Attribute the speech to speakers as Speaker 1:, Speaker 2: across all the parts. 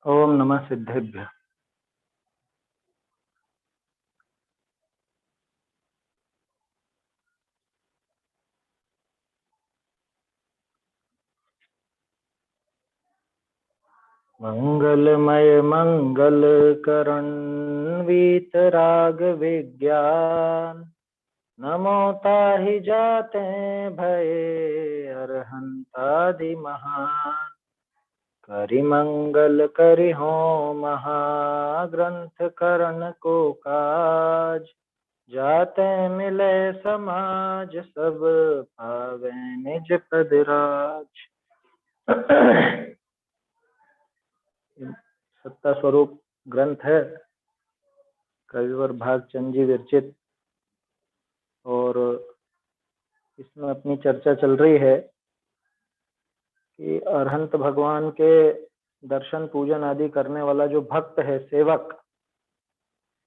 Speaker 1: ओम नमः सिद्धेभ्य। मंगलमय मंगल करण वीतराग विज्ञान, नमो ताहि जाते भये अरहंतादि महान। करि मंगल करि हो महाग्रंथ करण को काज, जाते मिले समाज सब पावे निज पद राज। सत्ता स्वरूप ग्रंथ है, कविवर भागचंद जी विरचित, और इसमें अपनी चर्चा चल रही है कि अरहंत भगवान के दर्शन पूजन आदि करने वाला जो भक्त है, सेवक,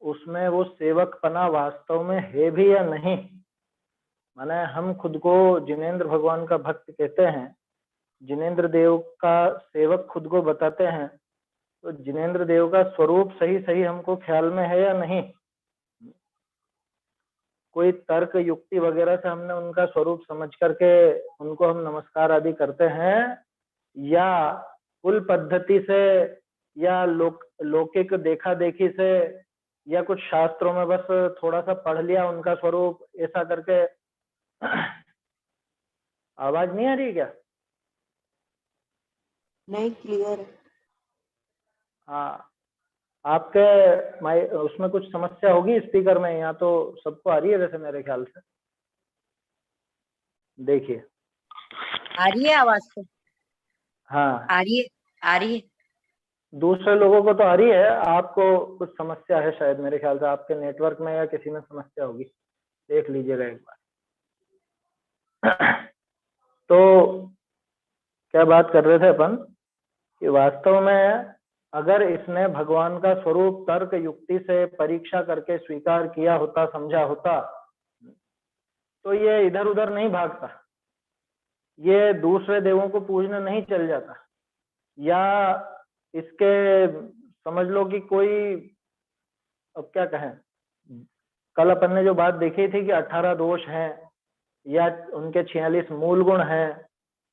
Speaker 1: उसमें वो सेवकपना वास्तव में है भी या नहीं। माने हम खुद को जिनेंद्र भगवान का भक्त कहते हैं, जिनेंद्र देव का सेवक खुद को बताते हैं, तो जिनेंद्र देव का स्वरूप सही सही हमको ख्याल में है या नहीं। कोई तर्क युक्ति वगैरह से हमने उनका स्वरूप समझ करके उनको हम नमस्कार आदि करते हैं, या कुल पद्धति से, या लौकिक देखा देखी से, या कुछ शास्त्रों में बस थोड़ा सा पढ़ लिया उनका स्वरूप ऐसा करके। आवाज नहीं आ रही क्या?
Speaker 2: नहीं, क्लियर है।
Speaker 1: हाँ, आपके उसमें कुछ समस्या होगी स्पीकर में, यहाँ तो सबको आ रही है वैसे मेरे ख्याल से। देखिए,
Speaker 2: आ रही है आवाज तो?
Speaker 1: हाँ,
Speaker 2: आ रही है, आ रही है।
Speaker 1: दूसरे लोगों को तो आ रही है, आपको कुछ समस्या है शायद, मेरे ख्याल से आपके नेटवर्क में या किसी में समस्या होगी, देख लीजिएगा एक बार। तो क्या बात कर रहे थे अपन कि वास्तव में अगर इसने भगवान का स्वरूप तर्क युक्ति से परीक्षा करके स्वीकार किया होता, समझा होता, तो ये इधर उधर नहीं भागता, ये दूसरे देवों को पूजने नहीं चल जाता, या इसके समझ लो कि कोई, अब क्या कहें, कल अपन ने जो बात देखी थी कि 18 दोष हैं या उनके 46 मूल गुण हैं,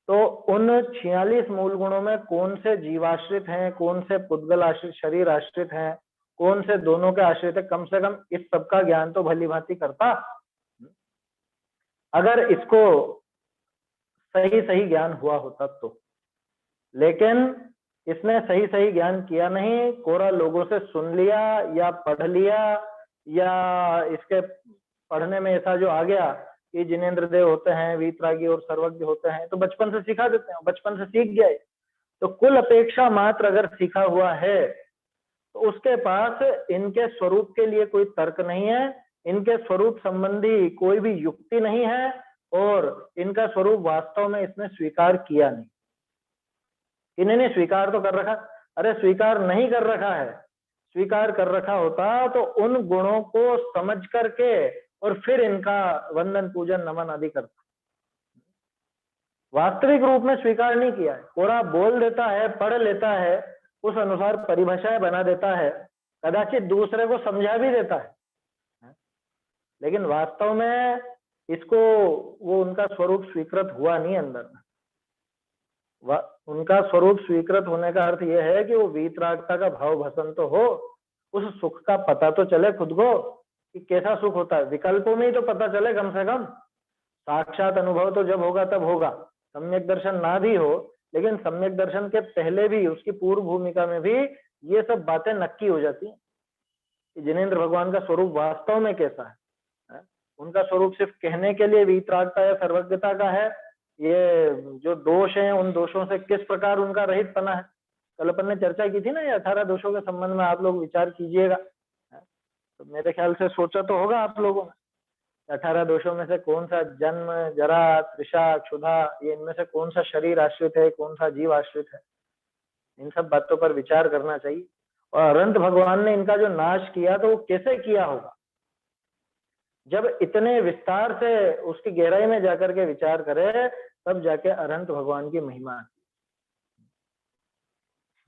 Speaker 1: तो उन 46 मूल गुणों में कौन से जीवाश्रित हैं, कौन से पुद्गल आश्रित, शरीर आश्रित हैं, कौन से दोनों के आश्रित है, कम से कम इस सब का ज्ञान तो भली भांति करता। अगर इसको सही सही ज्ञान हुआ होता तो। लेकिन इसने सही सही ज्ञान किया नहीं, कोरा लोगों से सुन लिया या पढ़ लिया, या इसके पढ़ने में ऐसा जो आ गया कि जिनेंद्र देव होते हैं, वीतरागी और सर्वज्ञ होते हैं, तो बचपन से सिखा देते हैं, बचपन से सीख गया है। तो कुल अपेक्षा मात्र अगर सीखा हुआ है तो उसके पास इनके स्वरूप के लिए कोई तर्क नहीं है, इनके स्वरूप संबंधी कोई भी युक्ति नहीं है, और इनका स्वरूप वास्तव में इसने स्वीकार किया नहीं। इन्होंने स्वीकार तो कर रखा, अरे स्वीकार नहीं कर रखा है, स्वीकार कर रखा होता तो उन गुणों को समझ करके और फिर इनका वंदन पूजन नमन आदि करता। वास्तविक रूप में स्वीकार नहीं किया है, कोरा बोल देता है, पढ़ लेता है, उस अनुसार परिभाषाएं बना देता है, कदाचित दूसरे को समझा भी देता है, लेकिन वास्तव में इसको वो उनका स्वरूप स्वीकृत हुआ नहीं अंदर में। उनका स्वरूप स्वीकृत होने का अर्थ यह है कि वो वीतरागता का भाव भसन तो हो, उस सुख का पता तो चले खुद को कि कैसा सुख होता है, विकल्पों में ही तो पता चले कम से कम। साक्षात अनुभव तो जब होगा तब होगा, सम्यक दर्शन ना भी हो, लेकिन सम्यक दर्शन के पहले भी, उसकी पूर्व भूमिका में भी ये सब बातें नक्की हो जाती हैं कि जिनेंद्र भगवान का स्वरूप वास्तव में कैसा है। उनका स्वरूप सिर्फ कहने के लिए वीतरागता या सर्वज्ञता का है, ये जो दोष हैं उन दोषों से किस प्रकार उनका रहित पना है, कल अपन ने चर्चा की थी ना, ये 18 दोषों के संबंध में आप लोग विचार कीजिएगा। तो मेरे ख्याल से सोचा तो होगा आप लोगों ने, 18 दोषों में से कौन सा जन्म, जरा, तृषा, क्षुधा, ये इनमें से कौन सा शरीर आश्रित है, कौन सा जीव आश्रित है, इन सब बातों पर विचार करना चाहिए। और अनंत भगवान ने इनका जो नाश किया तो वो कैसे किया होगा, जब इतने विस्तार से उसकी गहराई में जाकर के विचार करे, तब जाके अनंत भगवान की महिमा।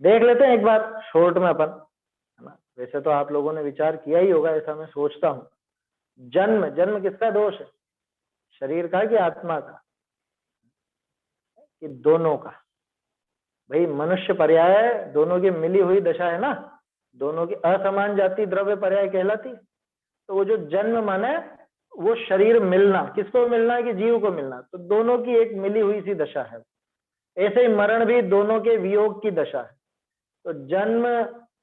Speaker 1: देख लेते हैं एक बार शॉर्ट में अपन, है ना। वैसे तो आप लोगों ने विचार किया ही होगा, ऐसा मैं सोचता हूँ। जन्म, जन्म किसका दोष है? शरीर का कि आत्मा का? कि दोनों का? भाई मनुष्य पर्याय दोनों की मिली हुई दशा है ना, दोनों की असमान जाति द्रव्य पर्याय कहलाती। तो वो जो जन्म माने वो शरीर मिलना, किसको मिलना है? कि जीव को मिलना। तो दोनों की एक मिली हुई सी दशा है। ऐसे ही मरण भी दोनों के वियोग की दशा है। तो जन्म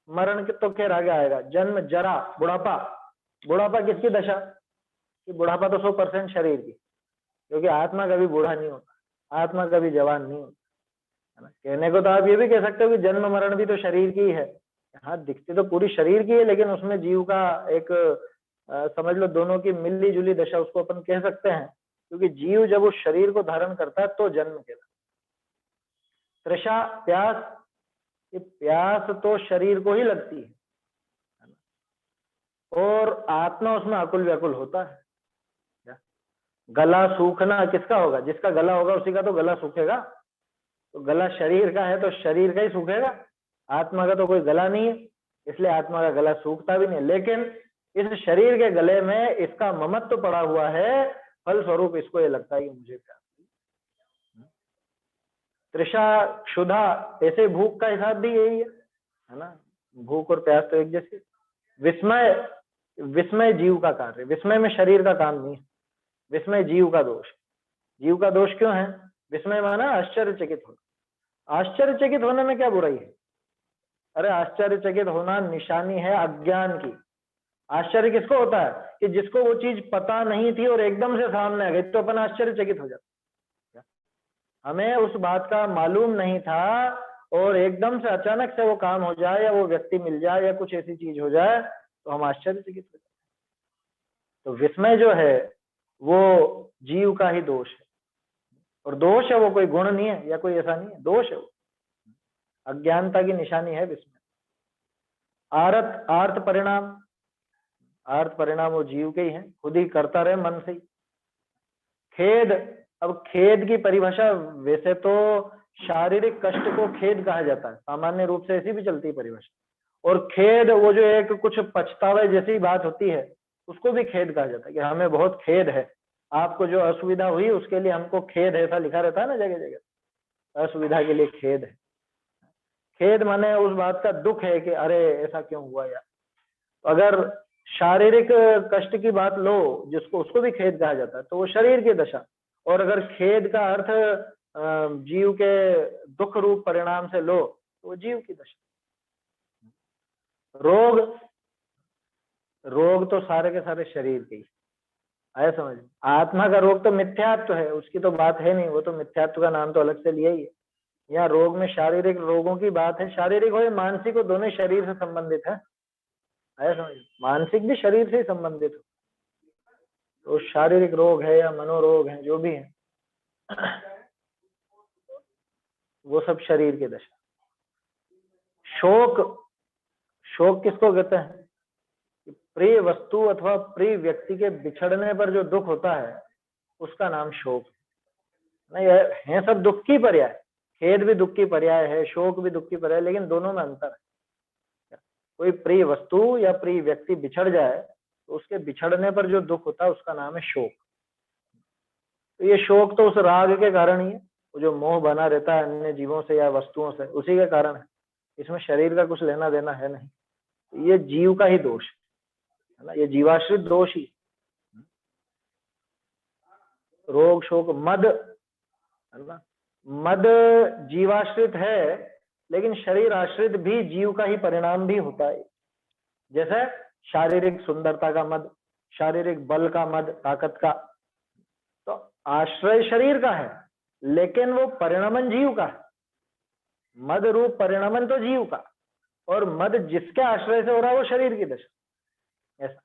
Speaker 1: मरण तो खैर आगे आएगा। जन्म, जरा, बुढ़ापा, बुढ़ापा किसकी दशा? कि बुढ़ापा तो 100% शरीर की, क्योंकि आत्मा कभी बूढ़ा नहीं होता, आत्मा कभी जवान नहीं होता, है ना। कहने को तो आप ये भी कह सकते हो कि जन्म मरण भी तो शरीर की ही है। हाँ, दिखती तो पूरी शरीर की है, लेकिन उसमें जीव का एक समझ लो दोनों की मिली जुली दशा उसको अपन कह सकते हैं, क्योंकि जीव जब उस शरीर को धारण करता है तो जन्म कहलाता है। तृषा, प्यास, ये प्यास तो शरीर को ही लगती है ना? और आत्मा उसमें आकुल व्याकुल होता है। गला सूखना किसका होगा? जिसका गला होगा उसी का तो गला सूखेगा। तो गला शरीर का है तो शरीर का ही सूखेगा, आत्मा का तो कोई गला नहीं है, इसलिए आत्मा का गला सूखता भी नहीं। लेकिन इस शरीर के गले में इसका ममत्व पड़ा हुआ है, फल स्वरूप इसको ये लगता है कि मुझे प्यास। तृषा, क्षुधा, ऐसे भूख का हिसाब भी यही है ना। भूख और प्यास तो एक जैसे। विस्मय, विस्मय जीव का कार्य, विस्मय में शरीर का काम नहीं है, विस्मय जीव का दोष। जीव का दोष क्यों है? विस्मय माना आश्चर्यचकित होना। आश्चर्यचकित होने में क्या बुराई है? अरे आश्चर्यचकित होना निशानी है अज्ञान की। आश्चर्य किसको होता है? कि जिसको वो चीज पता नहीं थी और एकदम से सामने आ गई, तो अपन आश्चर्यचकित हो जाते। हमें उस बात का मालूम नहीं था और एकदम से अचानक से वो काम हो जाए या वो व्यक्ति मिल जाए या कुछ ऐसी चीज हो जाए तो हम आश्चर्यचकित हो जाते। तो विस्मय जो है वो जीव का ही दोष है, और दोष है वो कोई गुण नहीं है या कोई ऐसा नहीं है, दोष है वो, अज्ञानता की निशानी है विस्मय। आर्त, आर्त परिणाम, आर्त परिणाम वो जीव के ही है, खुद ही करता रहे मन से ही। खेद, अब खेद की परिभाषा वैसे तो शारीरिक कष्ट को खेद कहा जाता है, सामान्य रूप से ऐसी भी चलती है परिभाषा। और खेद वो जो एक कुछ पछतावे जैसी बात होती है उसको भी खेद कहा जाता है, कि हमें बहुत खेद है, आपको जो असुविधा हुई उसके लिए हमको खेद है, ऐसा लिखा रहता है ना जगह जगह, असुविधा के लिए खेद है। खेद माने उस बात का दुख है कि अरे ऐसा क्यों हुआ यार। अगर शारीरिक कष्ट की बात लो जिसको, उसको भी खेद कहा जाता है, तो वो शरीर की दशा। और अगर खेद का अर्थ जीव के दुख रूप परिणाम से लो तो वो जीव की दशा। रोग, रोग तो सारे के सारे शरीर के ही आया समझ। आत्मा का रोग तो मिथ्यात्व है, उसकी तो बात है नहीं, वो तो मिथ्यात्व का नाम तो अलग से लिया ही है। यहाँ रोग में शारीरिक रोगों की बात है, शारीरिक हो या मानसिक हो, दोनों शरीर से संबंधित है, आया समझ। मानसिक भी शरीर से ही संबंधित हो, तो शारीरिक रोग है या मनोरोग है जो भी है वो सब शरीर की दशा। शोक, शोक किसको कहते हैं? प्रिय वस्तु अथवा प्रिय व्यक्ति के बिछड़ने पर जो दुख होता है उसका नाम शोक नहीं है। सब दुख की पर्याय, खेद भी दुख की पर्याय है, शोक भी दुख की पर्याय, लेकिन दोनों में अंतर है। कोई प्रिय वस्तु या प्रिय व्यक्ति बिछड़ जाए तो उसके बिछड़ने पर जो दुख होता है उसका नाम है शोक। तो ये शोक तो उस राग के कारण ही है, वो जो मोह बना रहता है अन्य जीवों से या वस्तुओं से, उसी के कारण है। इसमें शरीर का कुछ लेना देना है नहीं, तो ये जीव का ही दोष है ना, ये जीवाश्रित दोष ही। रोग, शोक, मद, है ना। मद जीवाश्रित है, लेकिन शरीर आश्रित भी जीव का ही परिणाम भी होता है। जैसे शारीरिक सुंदरता का मद, शारीरिक बल का मद, ताकत का, तो आश्रय शरीर का है लेकिन वो परिणमन जीव का है। मद रूप परिणमन तो जीव का, और मद जिसके आश्रय से हो रहा है वो शरीर की दशा। ऐसा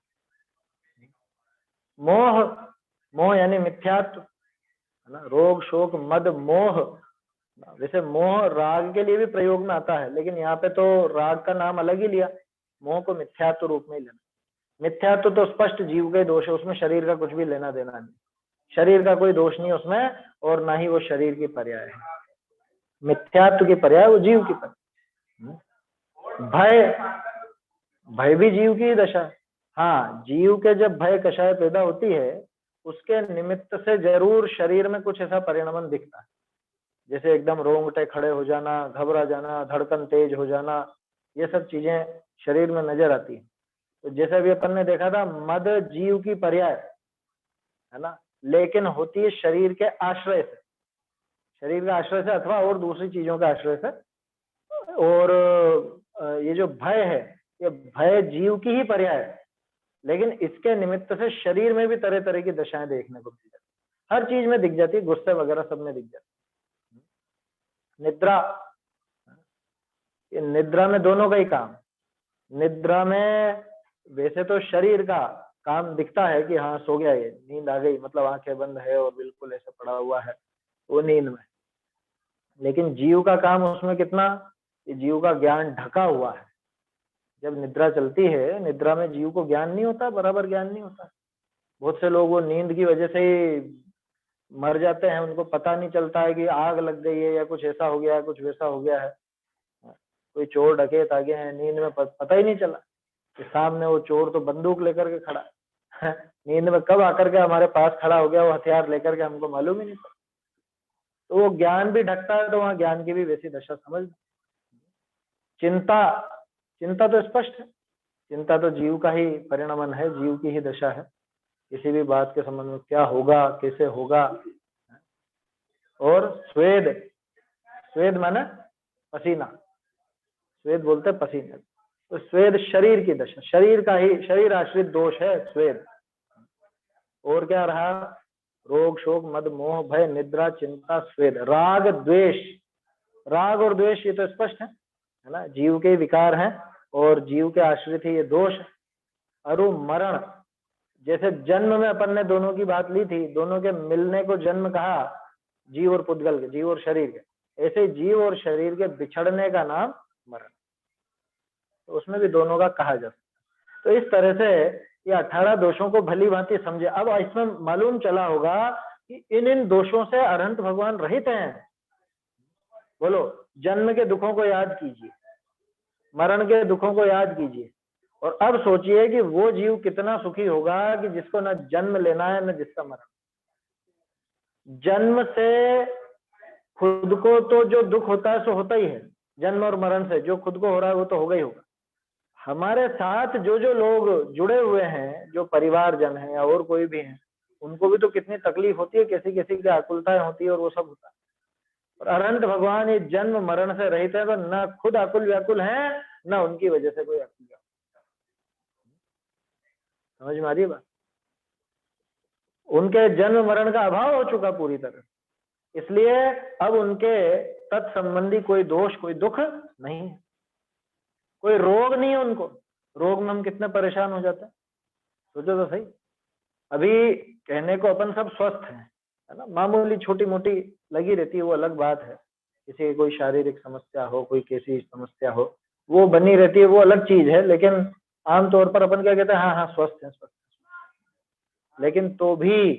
Speaker 1: मोह, मोह यानी मिथ्यात्व, है ना। रोग, शोक, मद, मोह, वैसे मोह राग के लिए भी प्रयोग में आता है, लेकिन यहाँ पे तो राग का नाम अलग ही लिया, मोह को मिथ्यात्व रूप में ही लेना। मिथ्यात्व तो स्पष्ट जीव का दोष है, उसमें शरीर का कुछ भी लेना देना नहीं, शरीर का कोई दोष नहीं उसमें, और ना ही वो शरीर की पर्याय है। मिथ्यात्व की पर्याय वो जीव की पर्याय। भय, भय भी जीव की ही दशा है। हाँ, जीव के जब भय कषाय पैदा होती है उसके निमित्त से जरूर शरीर में कुछ ऐसा परिणमन दिखता है, जैसे एकदम रोंगटे खड़े हो जाना, घबरा जाना, धड़कन तेज हो जाना, ये सब चीजें शरीर में नजर आती है। तो जैसे अभी अपन ने देखा था, मद जीव की पर्याय है ना, लेकिन होती है शरीर के आश्रय से, शरीर के आश्रय से अथवा और दूसरी चीजों के आश्रय से। और ये जो भय है, ये भय जीव की ही पर्याय है, लेकिन इसके निमित्त से शरीर में भी तरह तरह की दशाएं देखने को मिल जाती, हर चीज में दिख जाती है, गुस्से वगैरह सब में दिख जाती। निद्रा, ये निद्रा में दोनों का ही काम। निद्रा में वैसे तो शरीर का काम दिखता है कि हाँ सो गया, ये नींद आ गई, मतलब आंखें बंद है और बिल्कुल ऐसे पड़ा हुआ है वो नींद में, लेकिन जीव का काम उसमें कितना, कि जीव का ज्ञान ढका हुआ है। जब निद्रा चलती है, निद्रा में जीव को ज्ञान नहीं होता, बराबर ज्ञान नहीं होता। बहुत से लोग वो नींद की वजह से ही मर जाते हैं, उनको पता नहीं चलता है कि आग लग गई है या कुछ ऐसा हो गया है, कुछ वैसा हो गया है। कोई चोर डकैत आ गए हैं, नींद में पता ही नहीं चला कि सामने वो चोर तो बंदूक लेकर के खड़ा है, नींद में कब आकर के हमारे पास खड़ा हो गया वो हथियार लेकर के, हमको मालूम ही नहीं पड़ा। तो वो ज्ञान भी ढकता है, तो वहां ज्ञान की भी वैसी दशा समझ। चिंता, चिंता तो स्पष्ट है, चिंता तो जीव का ही परिणमन है, जीव की ही दशा है, किसी भी बात के संबंध में क्या होगा, कैसे होगा। और स्वेद, स्वेद माने पसीना, स्वेद बोलते पसीने, तो स्वेद शरीर की दशा, शरीर का ही, शरीर आश्रित दोष है स्वेद। और क्या रहा, रोग शोक मद मोह भय निद्रा चिंता स्वेद। राग द्वेष, राग और द्वेष ये तो स्पष्ट है ना, जीव के विकार हैं और जीव के आश्रित ही ये दोष है। अरु मरण, जैसे जन्म में अपन ने दोनों की बात ली थी, दोनों के मिलने को जन्म कहा, जीव और पुद्गल के, जीव और शरीर के, ऐसे जीव और शरीर के बिछड़ने का नाम मरण, तो उसमें भी दोनों का कहा जा सकता। तो इस तरह से ये 18 दोषों को भली भांति समझे। अब इसमें मालूम चला होगा कि इन दोषों से अरहंत भगवान रहित हैं। बोलो, जन्म के दुखों को याद कीजिए, मरण के दुखों को याद कीजिए, और अब सोचिए कि वो जीव कितना सुखी होगा कि जिसको न जन्म लेना है न जिसका मरण। जन्म से खुद को तो जो दुख होता है सो होता ही है, जन्म और मरण से जो खुद को हो रहा है वो तो होगा ही होगा। हमारे साथ जो जो लोग जुड़े हुए हैं, जो परिवारजन है या और कोई भी है, उनको भी तो कितनी तकलीफ होती है, किसी किसी की आकुलताएं होती है और वो सब होता है। और अनंत भगवान ये जन्म मरण से रहित है, तो न खुद आकुल व्याकुल है, न उनकी वजह से कोई आकुल व्याकुल। समझ में आ रही है बात? उनके जन्म मरण का अभाव हो चुका पूरी तरह, इसलिए अब उनके तत्संबंधी कोई दोष कोई दुख नहीं है, कोई रोग नहीं है उनको। रोग में हम कितने परेशान हो जाते हैं, सोचो तो सही। अभी कहने को अपन सब स्वस्थ हैं, है ना, मामूली छोटी मोटी लगी रहती है वो अलग बात है, किसी की कोई शारीरिक समस्या हो, कोई कैसी समस्या हो, वो बनी रहती है, वो अलग चीज है। लेकिन आमतौर पर अपन क्या कहते हैं, हाँ हाँ स्वस्थ है स्वस्थ है। लेकिन तो भी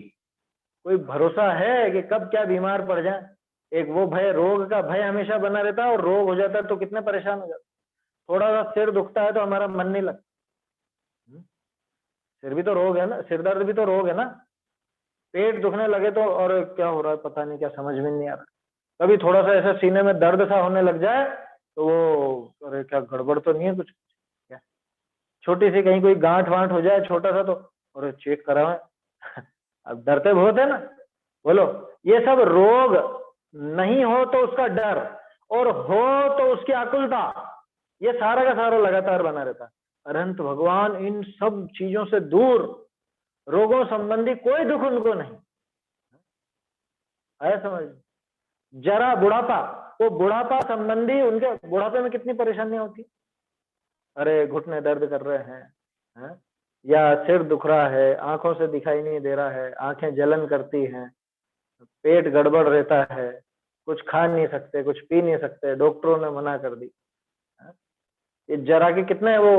Speaker 1: कोई भरोसा है कि कब क्या बीमार पड़ जाए। एक वो भय, रोग का भय हमेशा बना रहता है, और रोग हो जाता है तो कितने परेशान हो जाते हैं। थोड़ा सा सिर दुखता है तो हमारा मन नहीं लगता, सिर भी तो रोग है ना, सिर दर्द भी तो रोग है ना। पेट दुखने लगे तो और क्या हो रहा है पता नहीं, क्या समझ में नहीं आ रहा। कभी थोड़ा सा ऐसा सीने में दर्द सा होने लग जाए तो वो, अरे क्या गड़बड़ तो नहीं है कुछ, क्या छोटी सी कहीं कोई गांठ वांठ हो जाए छोटा सा तो अरे चेक कराएं अब डरते बहुत है ना। बोलो, ये सब रोग नहीं हो तो उसका डर, और हो तो उसकी आकुलता, ये सारा का सारा लगातार बना रहता है। अरहंत भगवान इन सब चीजों से दूर, रोगों संबंधी कोई दुख उनको नहीं आया समझ। जरा बुढ़ापा, वो बुढ़ापा संबंधी, उनके बुढ़ापे में कितनी परेशानियां होती, अरे घुटने दर्द कर रहे हैं, या सिर दुख रहा है, आंखों से दिखाई नहीं दे रहा है, आंखें जलन करती हैं, पेट गड़बड़ रहता है, कुछ खा नहीं सकते, कुछ पी नहीं सकते, डॉक्टरों ने मना कर दी। ये जरा के कितने वो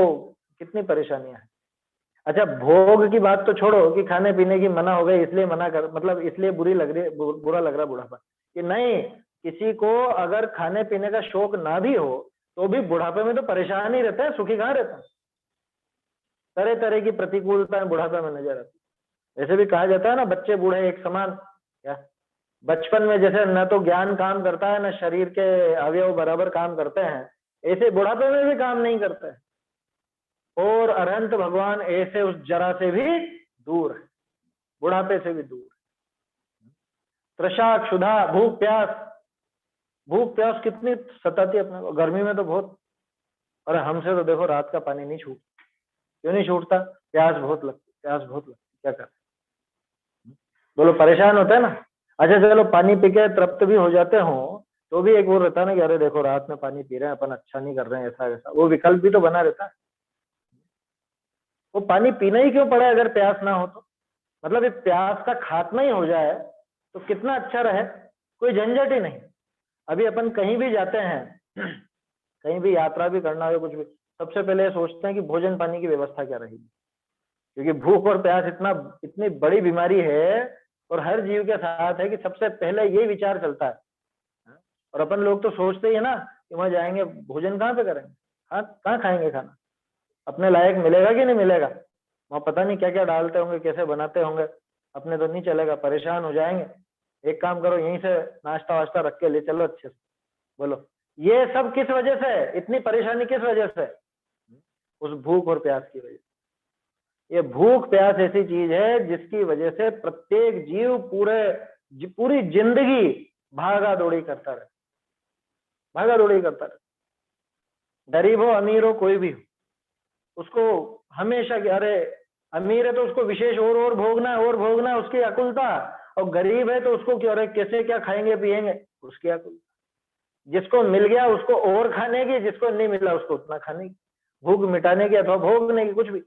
Speaker 1: कितनी परेशानियां हैं। अच्छा, भोग की बात तो छोड़ो कि खाने पीने की मना हो गई इसलिए मना कर, मतलब इसलिए बुरी लग रही, बुरा लग रहा बुढ़ापा, कि नहीं, किसी को अगर खाने पीने का शौक ना भी हो तो भी बुढ़ापे में तो परेशान ही रहते हैं, सुखी कहाँ रहता है। तरह तरह की प्रतिकूलताएं बुढ़ापे में नजर आती है। ऐसे भी कहा जाता है ना, बच्चे बूढ़े एक समान। क्या बचपन में जैसे न तो ज्ञान काम करता है, न शरीर के अवयव बराबर काम करते हैं, ऐसे बुढ़ापे में भी काम नहीं करते हैं। और अरहंत भगवान ऐसे उस जरा से भी दूर है, बुढ़ापे से भी दूर है। तृषा क्षुधा भूख प्यास, भूख प्यास कितनी सताती है अपने को, गर्मी में तो बहुत। और हमसे तो देखो रात का पानी नहीं छूटता। क्यों नहीं छूटता? प्यास बहुत लगती, प्यास बहुत लगती, क्या करें बोलो, परेशान होते हैं ना। अच्छा चलो पानी पी के तृप्त भी हो जाते हो तो भी एक वो रहता है ना कि अरे देखो रात में पानी पी रहे हैं अपन, अच्छा नहीं कर रहे हैं, ऐसा वैसा, वो विकल्प भी तो बना रहता है। वो पानी पीना ही क्यों पड़ा अगर प्यास ना हो तो? मतलब ये प्यास का खात्मा ही हो जाए तो कितना अच्छा रहे, कोई झंझट ही नहीं। अभी अपन कहीं भी जाते हैं, कहीं भी यात्रा भी करना हो कुछ भी, सबसे पहले सोचते हैं कि भोजन पानी की व्यवस्था क्या रहेगी, क्योंकि भूख और प्यास इतनी बड़ी बीमारी है और हर जीव के साथ है कि सबसे पहले यही विचार चलता है। और अपन लोग तो सोचते ही है ना कि वहां जाएंगे भोजन कहाँ पे करेंगे, हाँ कहाँ खाएंगे खाना, अपने लायक मिलेगा कि नहीं मिलेगा, वहां पता नहीं क्या क्या डालते होंगे, कैसे बनाते होंगे, अपने तो नहीं चलेगा, परेशान हो जाएंगे। एक काम करो, यहीं से नाश्ता वाश्ता रख के ले चलो अच्छे से। बोलो ये सब किस वजह से, इतनी परेशानी किस वजह से? उस भूख और प्यास की वजह से। ये भूख प्यास ऐसी चीज है जिसकी वजह से प्रत्येक जीव पूरी जिंदगी भागा दौड़ी करता रहे, भागा दौड़ी करता रहे। गरीब हो अमीर हो कोई भी हो, उसको हमेशा कि अरे अमीर है तो उसको विशेष और भोगना है, और भोगना है, उसकी आकुलता। और गरीब है तो उसको क्यों, अरे कैसे क्या खाएंगे पिएंगे, उसकी आकुलता। जिसको मिल गया उसको और खाने की, जिसको नहीं मिला उसको उतना खाने की, भूख मिटाने की अथवा भोगने की, कुछ भी।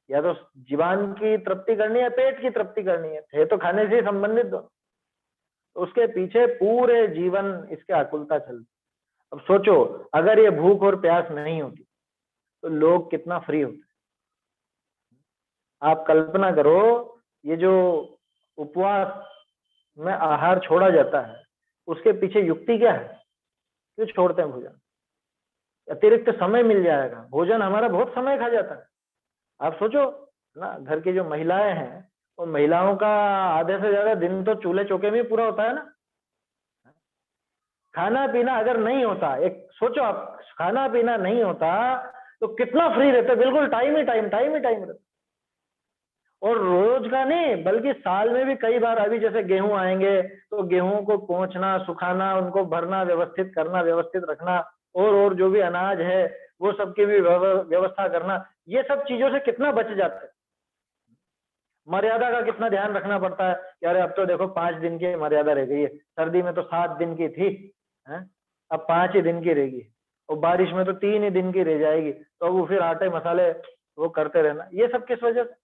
Speaker 1: या तो जीवन की तृप्ति करनी है, पेट की तृप्ति करनी है, थे तो खाने से संबंधित दो। तो उसके पीछे पूरे जीवन इसके आकुलता चलती। अब सोचो अगर ये भूख और प्यास नहीं होती तो लोग कितना फ्री होते। आप कल्पना करो, ये जो उपवास में आहार छोड़ा जाता है उसके पीछे युक्ति क्या है, क्यों छोड़ते हैं भोजन? अतिरिक्त समय मिल जाएगा, भोजन हमारा बहुत समय खा जाता है। आप सोचो ना, घर की जो महिलाएं हैं वो महिलाओं का आधे से ज्यादा दिन तो चूल्हे चौके में पूरा होता है ना। खाना पीना अगर नहीं होता, एक सोचो आप, खाना पीना नहीं होता तो कितना फ्री रहते, बिल्कुल टाइम ही टाइम, टाइम ही टाइम रहता। और रोज का नहीं बल्कि साल में भी कई बार, अभी जैसे गेहूं आएंगे तो गेहूं को पोंछना, सुखाना, उनको भरना, व्यवस्थित करना, व्यवस्थित रखना, और जो भी अनाज है वो सबकी भी व्यवस्था करना, ये सब चीजों से कितना बच जाता है। मर्यादा का कितना ध्यान रखना पड़ता है कि अरे अब तो देखो 5 दिन की मर्यादा रह गई है, सर्दी में तो 7 दिन की थी है, अब 5 ही दिन की रहेगी, और बारिश में तो 3 ही दिन की रह जाएगी, तो अब वो फिर आटे मसाले वो करते रहना। ये सब किस वजह से,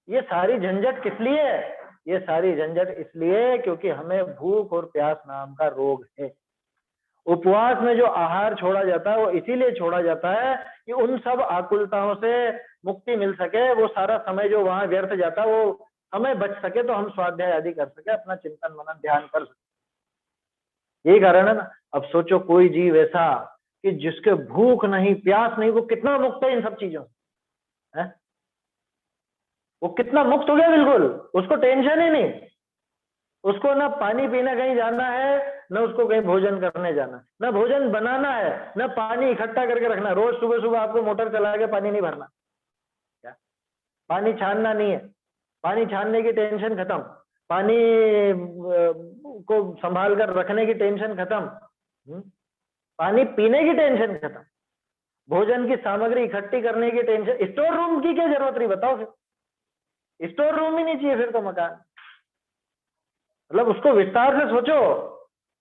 Speaker 1: ये सारी झंझट किस लिए है? ये सारी झंझट इसलिए क्योंकि हमें भूख और प्यास नाम का रोग है। उपवास में जो आहार छोड़ा जाता है वो इसीलिए छोड़ा जाता है कि उन सब आकुलताओं से मुक्ति मिल सके, वो सारा समय जो वहां व्यर्थ जाता है वो हमें बच सके, तो हम स्वाध्याय आदि कर सके, अपना चिंतन मनन ध्यान कर सके। यही कारण है ना। अब सोचो कोई जीव ऐसा कि जिसके भूख नहीं प्यास नहीं, वो कितना मुक्त है इन सब चीजों से, है? वो कितना मुक्त हो गया, बिल्कुल उसको टेंशन ही नहीं, उसको ना पानी पीने कहीं जाना है, न उसको कहीं भोजन करने जाना है, न भोजन बनाना है, न पानी इकट्ठा करके रखना। रोज सुबह सुबह आपको मोटर चला के पानी नहीं भरना, क्या पानी छानना नहीं है, पानी छानने की टेंशन खत्म, पानी को संभाल कर रखने की टेंशन खत्म, पानी पीने की टेंशन खत्म, भोजन की सामग्री इकट्ठी करने की टेंशन, स्टोर रूम की क्या जरूरत रही बताओ? फिर स्टोर रूम ही नहीं चाहिए फिर तो मकान। मतलब उसको विस्तार से सोचो।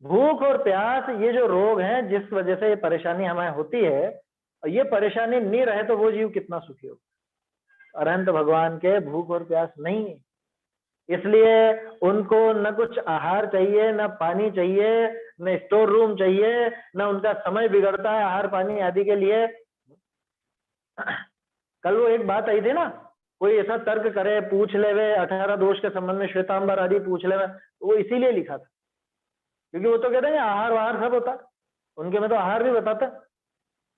Speaker 1: भूख और प्यास ये जो रोग हैं जिस वजह से ये परेशानी हमें होती है, और ये परेशानी नहीं रहे तो वो जीव कितना सुखी हो। अरहंत भगवान के भूख और प्यास नहीं है, इसलिए उनको न कुछ आहार चाहिए, न पानी चाहिए, न स्टोर रूम चाहिए, न उनका समय बिगड़ता है आहार पानी आदि के लिए। कल वो एक बात आई थी ना, कोई ऐसा तर्क करे, पूछ ले वे 18 दोष के संबंध में श्वेतांबर आदि पूछ ले, वो इसीलिए लिखा था क्योंकि वो तो कहते हैं आहार वाहार सब होता, उनके में तो आहार भी बताता।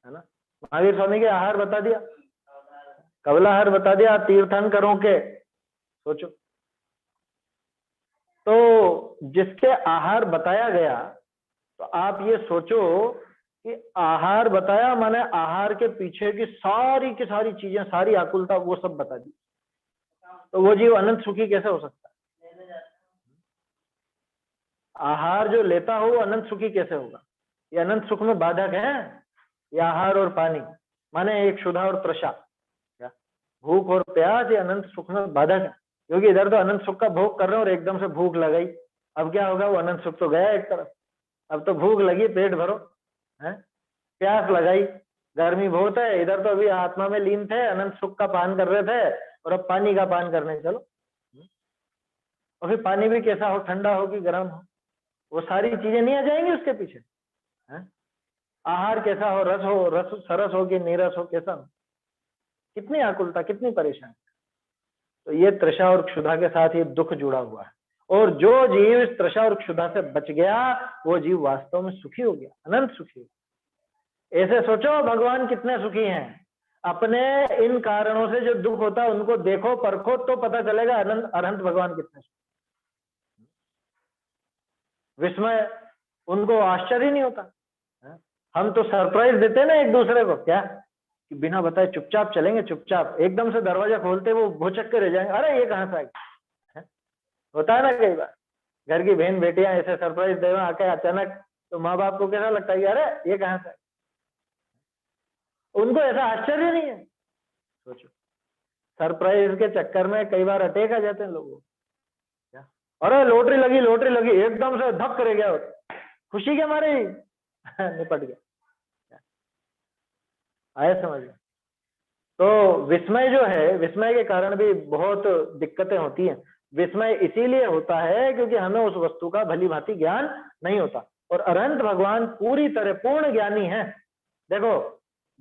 Speaker 1: है ना। महावीर स्वामी के आहार बता दिया, कवलाहार बता दिया, तीर्थंकरों के सोचो। तो जिसके आहार बताया गया, तो आप ये सोचो कि आहार बताया माने आहार के पीछे की सारी चीजें, सारी आकुलता वो सब बता दी, तो वो जीव अनंत सुखी कैसे हो सकता है? आहार जो लेता हो वो अनंत सुखी कैसे होगा? ये अनंत सुख में बाधक है, ये आहार और पानी माने एक क्षुधा और तृषा, भूख और प्यास, ये अनंत सुख में बाधक है। क्योंकि इधर तो अनंत सुख का भोग कर रहे हैं और एकदम से भूख लगाई, अब क्या होगा? वो अनंत सुख तो गया एक तरफ, अब तो भूख लगी, पेट भरो, है, प्यास लगाई, गर्मी बहुत है, इधर तो अभी आत्मा में लीन थे, अनंत सुख का पान कर रहे थे, और अब पानी का पान करने चलो। और फिर पानी भी कैसा हो, ठंडा हो कि गर्म हो, वो सारी चीजें नहीं आ जाएंगी उसके पीछे, है? आहार कैसा हो, रस सरस हो कि नीरस हो, कैसा हो, कितनी आकुलता, कितनी परेशानी। तो ये तृषा और क्षुधा के साथ ये दुख जुड़ा हुआ है, और जो जीव इस तृषा और क्षुधा से बच गया वो जीव वास्तव में सुखी हो गया, अनंत सुखी हो गया। ऐसे सोचो भगवान कितने सुखी हैं। अपने इन कारणों से जो दुख होता है उनको देखो, परखो, तो पता चलेगा अनंत अनंत भगवान कितने सुखी। विस्मय, उनको आश्चर्य नहीं होता। हम तो सरप्राइज देते हैं ना एक दूसरे को, क्या कि बिना बताए चुपचाप चलेंगे, चुपचाप एकदम से दरवाजा खोलते वो भुचक के रह जाएंगे, अरे ये कहाँ से आ गया? होता है ना कई बार, घर की बहन बेटियां ऐसे सरप्राइज दे आके अचानक, तो माँ बाप को कैसा लगता है, अरे ये कहाँ से? उनको ऐसा आश्चर्य नहीं है। सोचो, सरप्राइज के चक्कर में कई बार अटैक आ जाते हैं लोगों, क्या अरे लॉटरी लगी, लॉटरी लगी, एकदम से धक कर गया, खुशी के मारे निपट गया, आया समझ में? तो विस्मय जो है, विस्मय के कारण भी बहुत दिक्कतें होती हैं। विस्मय इसीलिए होता है क्योंकि हमें उस वस्तु का भली भांति ज्ञान नहीं होता, और अनंत भगवान पूरी तरह पूर्ण ज्ञानी है। देखो,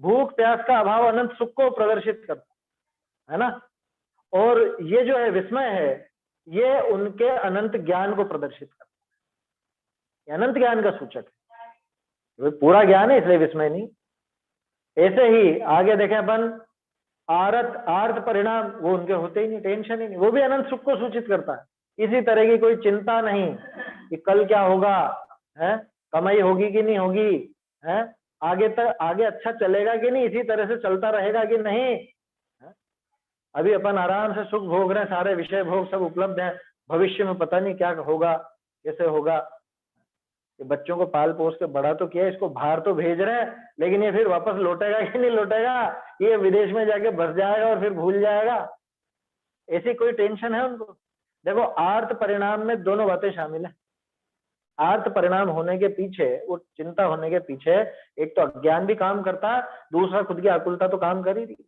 Speaker 1: भूख प्यास का अभाव अनंत सुख को प्रदर्शित करता है ना, और ये जो है विस्मय है, ये उनके अनंत ज्ञान को प्रदर्शित करता है, अनंत ज्ञान का सूचक है। पूरा ज्ञान है इसलिए विस्मय नहीं। ऐसे ही आगे देखें अपन, आर्त परिणाम वो उनके होते ही नहीं, टेंशन ही नहीं, वो भी अनंत सुख को सूचित करता है। इसी तरह की कोई चिंता नहीं कि कल क्या होगा, है, कमाई होगी कि नहीं होगी, है, आगे अच्छा चलेगा कि नहीं, इसी तरह से चलता रहेगा कि नहीं, है? अभी अपन आराम से सुख भोग रहे हैं, सारे विषय भोग सब उपलब्ध है, भविष्य में पता नहीं क्या होगा, कैसे होगा। ये बच्चों को पाल पोस के बड़ा तो किया, इसको बाहर तो भेज रहे हैं, लेकिन ये फिर वापस लौटेगा कि नहीं लौटेगा, ये विदेश में जाके बस जाएगा और फिर भूल जाएगा, ऐसी कोई टेंशन है उनको। देखो, आर्त परिणाम में दोनों बातें शामिल है। आर्त परिणाम होने के पीछे, वो चिंता होने के पीछे, एक तो अज्ञान भी काम करता है, दूसरा खुद की आकुलता तो काम कर ही रही।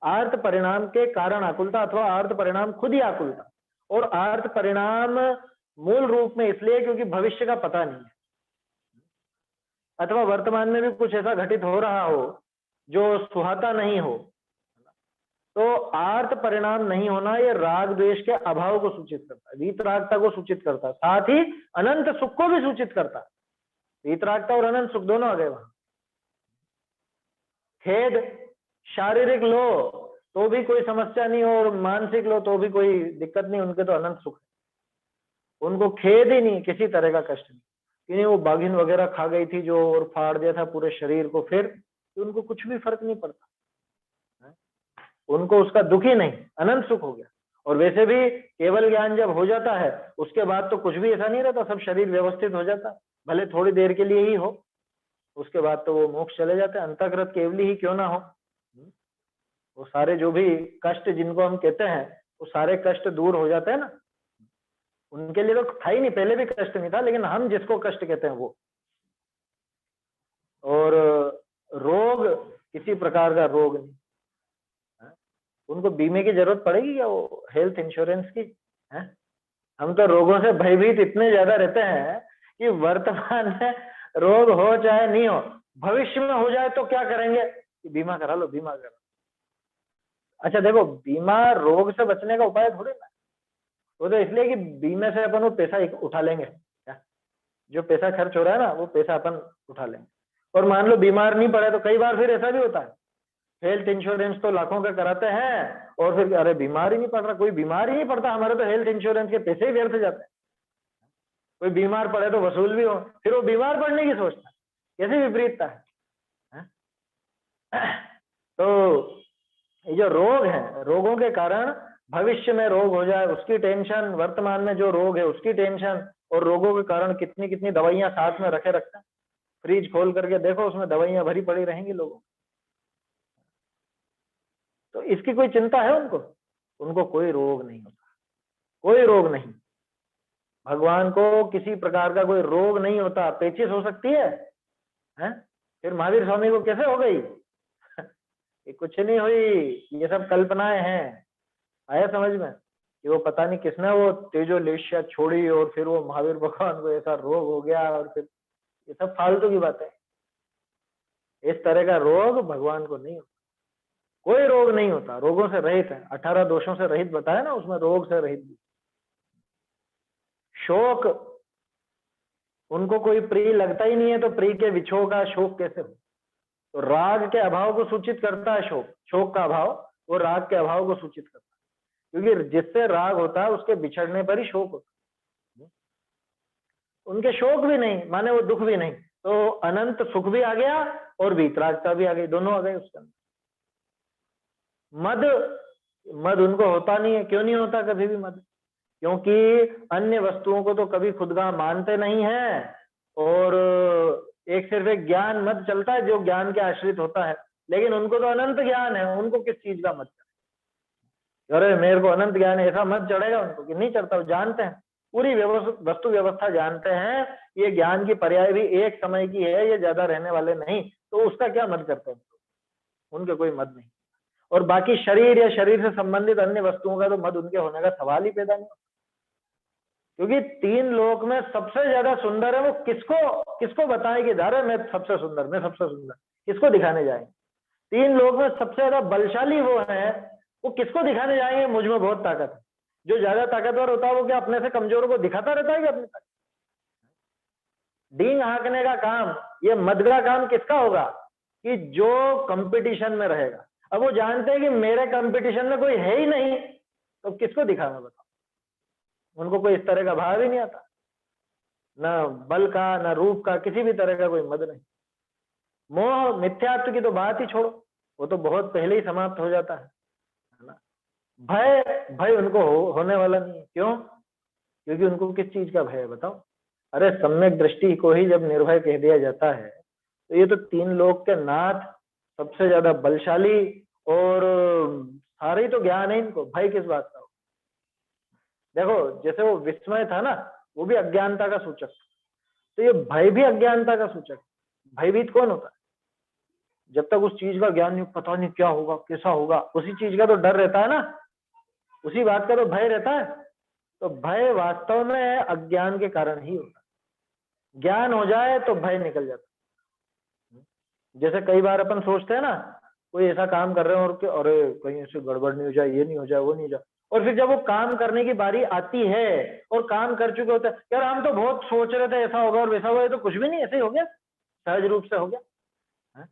Speaker 1: आर्त परिणाम के कारण आकुलता, अथवा आर्त परिणाम खुद ही आकुलता, और आर्त परिणाम मूल रूप में इसलिए क्योंकि भविष्य का पता नहीं है, अथवा वर्तमान में भी कुछ ऐसा घटित हो रहा हो जो सुहाता नहीं हो, तो आर्त परिणाम नहीं होना ये राग द्वेष के अभाव को सूचित करता है, वीतरागता को सूचित करता है, साथ ही अनंत सुख को भी सूचित करता है। वीतरागता और अनंत सुख दोनों आ गए वहां। खेद शारीरिक लो तो भी कोई समस्या नहीं, और मानसिक लो तो भी कोई दिक्कत नहीं, उनके तो अनंत सुख है, उनको खेद ही नहीं, किसी तरह का कष्ट नहीं, कि वो बाघिन वगैरह खा गई थी जो और फाड़ दिया था पूरे शरीर को, फिर उनको कुछ भी फर्क नहीं पड़ता, उनको उसका दुख ही नहीं, अनंत सुख हो गया। और वैसे भी केवल ज्ञान जब हो जाता है उसके बाद तो कुछ भी ऐसा नहीं रहता, सब शरीर व्यवस्थित हो जाता, भले थोड़ी देर के लिए ही हो, उसके बाद तो वो मोक्ष चले जाते हैं, अंतःकृत केवली ही क्यों ना हो। वो सारे जो भी कष्ट जिनको हम कहते हैं, वो सारे कष्ट दूर हो जाते हैं ना, उनके लिए तो था ही नहीं, पहले भी कष्ट नहीं था, लेकिन हम जिसको कष्ट कहते हैं वो। और रोग किसी प्रकार का रोग नहीं, उनको बीमे की जरूरत पड़ेगी क्या, वो हेल्थ इंश्योरेंस की, है? हम तो रोगों से भयभीत इतने ज्यादा रहते हैं कि वर्तमान में रोग हो चाहे नहीं हो, भविष्य में हो जाए तो क्या करेंगे, बीमा करा लो, बीमा करा लो। अच्छा देखो, बीमा रोग से बचने का उपाय थोड़ी ना, वो तो इसलिए कि बीमे से अपन वो पैसा उठा लेंगे, क्या जो पैसा खर्च हो रहा है ना वो पैसा अपन उठा लेंगे, और मान लो बीमार नहीं पड़े तो कई बार फिर ऐसा भी होता है, हेल्थ इंश्योरेंस तो लाखों का कराते हैं और फिर अरे बीमार ही नहीं पड़ रहा, कोई बीमार ही नहीं पड़ता, हमारे तो हेल्थ इंश्योरेंस के पैसे ही व्यर्थ जाते हैं। कोई बीमार पड़े तो वसूल भी हो, फिर वो बीमार पड़ने की सोचता है, कैसी विपरीतता है? तो ये जो रोग है, रोगों के कारण भविष्य में रोग हो जाए उसकी टेंशन, वर्तमान में जो रोग है उसकी टेंशन, और रोगों के कारण कितनी कितनी दवाइयां साथ में रखे रखते हैं। फ्रिज खोल करके देखो उसमें दवाइयां भरी पड़ी रहेंगी लोगों। तो इसकी कोई चिंता है उनको? उनको कोई रोग नहीं होता, कोई रोग नहीं। भगवान को किसी प्रकार का कोई रोग नहीं होता। पेचिश हो सकती है, हैं? फिर महावीर स्वामी को कैसे हो गई? ये कुछ नहीं हुई, ये सब कल्पनाएं हैं। आया समझ में कि वो पता नहीं किसने वो तेजोलेशिया छोड़ी और फिर वो महावीर भगवान को ऐसा रोग हो गया, और फिर ये सब फालतू की बातें। इस तरह का रोग भगवान को नहीं होता, कोई रोग नहीं होता, रोगों से रहित है। 18 दोषों से रहित बताया ना, उसमें रोग से रहित भी। शोक, उनको कोई प्रिय लगता ही नहीं है तो प्रिय के विछोह का शोक कैसे हो? तो राग के अभाव को सूचित करता है शोक, शोक का अभाव वो राग के अभाव को सूचित करता है, क्योंकि जिससे राग होता है उसके बिछड़ने पर ही शोक होता है। उनके शोक भी नहीं, माने वो दुख भी नहीं, तो अनंत सुख भी आ गया और वीतरागता भी आ गई, दोनों आ गए उसके अंदर। मद, मद उनको होता नहीं है। क्यों नहीं होता कभी भी मद? क्योंकि अन्य वस्तुओं को तो कभी खुदगा मानते नहीं है, और एक सिर्फ एक ज्ञान मद चलता है जो ज्ञान के आश्रित होता है, लेकिन उनको तो अनंत ज्ञान है, उनको किस चीज का मत चढ़े? अरे मेरे को अनंत ज्ञान है, ऐसा मत चढ़ेगा उनको कि नहीं चढ़ता। वो जानते हैं, पूरी वस्तु व्यवस्था जानते हैं, ये ज्ञान की पर्याय भी एक समय की है, ये ज्यादा रहने वाले नहीं, तो उसका क्या मत करते हैं? उनके कोई मत नहीं। और बाकी शरीर या शरीर से संबंधित अन्य वस्तुओं का तो मद उनके होने का सवाल ही पैदा नहीं, क्योंकि तीन लोक में सबसे ज्यादा सुंदर है वो। किसको किसको बताए कि धारे मैं सबसे सुंदर, मैं सबसे सुंदर, किसको दिखाने जाएंगे? तीन लोक में सबसे ज्यादा बलशाली वो है, वो किसको दिखाने जाएंगे मुझ में बहुत ताकत है? जो ज्यादा ताकतवर होता है वो क्या अपने से कमजोरों को दिखाता रहता है कि अपनी ताकत? डींग हाँकने का काम, ये मद का काम किसका होगा? कि जो कंपटीशन में रहेगा। अब वो जानते हैं कि मेरे कंपटीशन में कोई है ही नहीं, तो किसको दिखाना बताओ? उनको कोई इस तरह का भाव ही नहीं आता, ना बल का, ना रूप का, किसी भी तरह का कोई मद नहीं। मोह मिथ्यात्व की तो बात ही छोड़ो, वो तो बहुत पहले ही समाप्त हो जाता है ना। भय, भय उनको होने वाला नहीं है। क्यों? क्योंकि उनको किस चीज का भय है बताओ? अरे सम्यक दृष्टि को ही जब निर्भय कह दिया जाता है, तो ये तो तीन लोक के नाथ, सबसे ज्यादा बलशाली, और सारे ही तो ज्ञान है इनको, भय किस बात का? देखो जैसे वो विस्मय था ना, वो भी अज्ञानता का सूचक, तो ये भय भी अज्ञानता का सूचक। भयभीत कौन होता है? जब तक उस चीज का ज्ञान नहीं, पता नहीं क्या होगा, कैसा होगा, उसी चीज का तो डर रहता है ना, उसी बात का तो भय रहता है। तो भय वास्तव में अज्ञान के कारण ही होता है। ज्ञान हो जाए तो भय निकल जाता है। जैसे कई बार अपन सोचते हैं ना, कोई ऐसा काम कर रहे हैं और अरे कहीं ऐसे गड़बड़ नहीं हो जाए, ये नहीं हो जाए, वो नहीं हो जाए, और फिर जब वो काम करने की बारी आती है और काम कर चुके होते हैं, यार हम तो बहुत सोच रहे थे ऐसा होगा और वैसा हुआ, तो कुछ भी नहीं, ऐसे ही हो गया, सहज रूप से हो गया। है?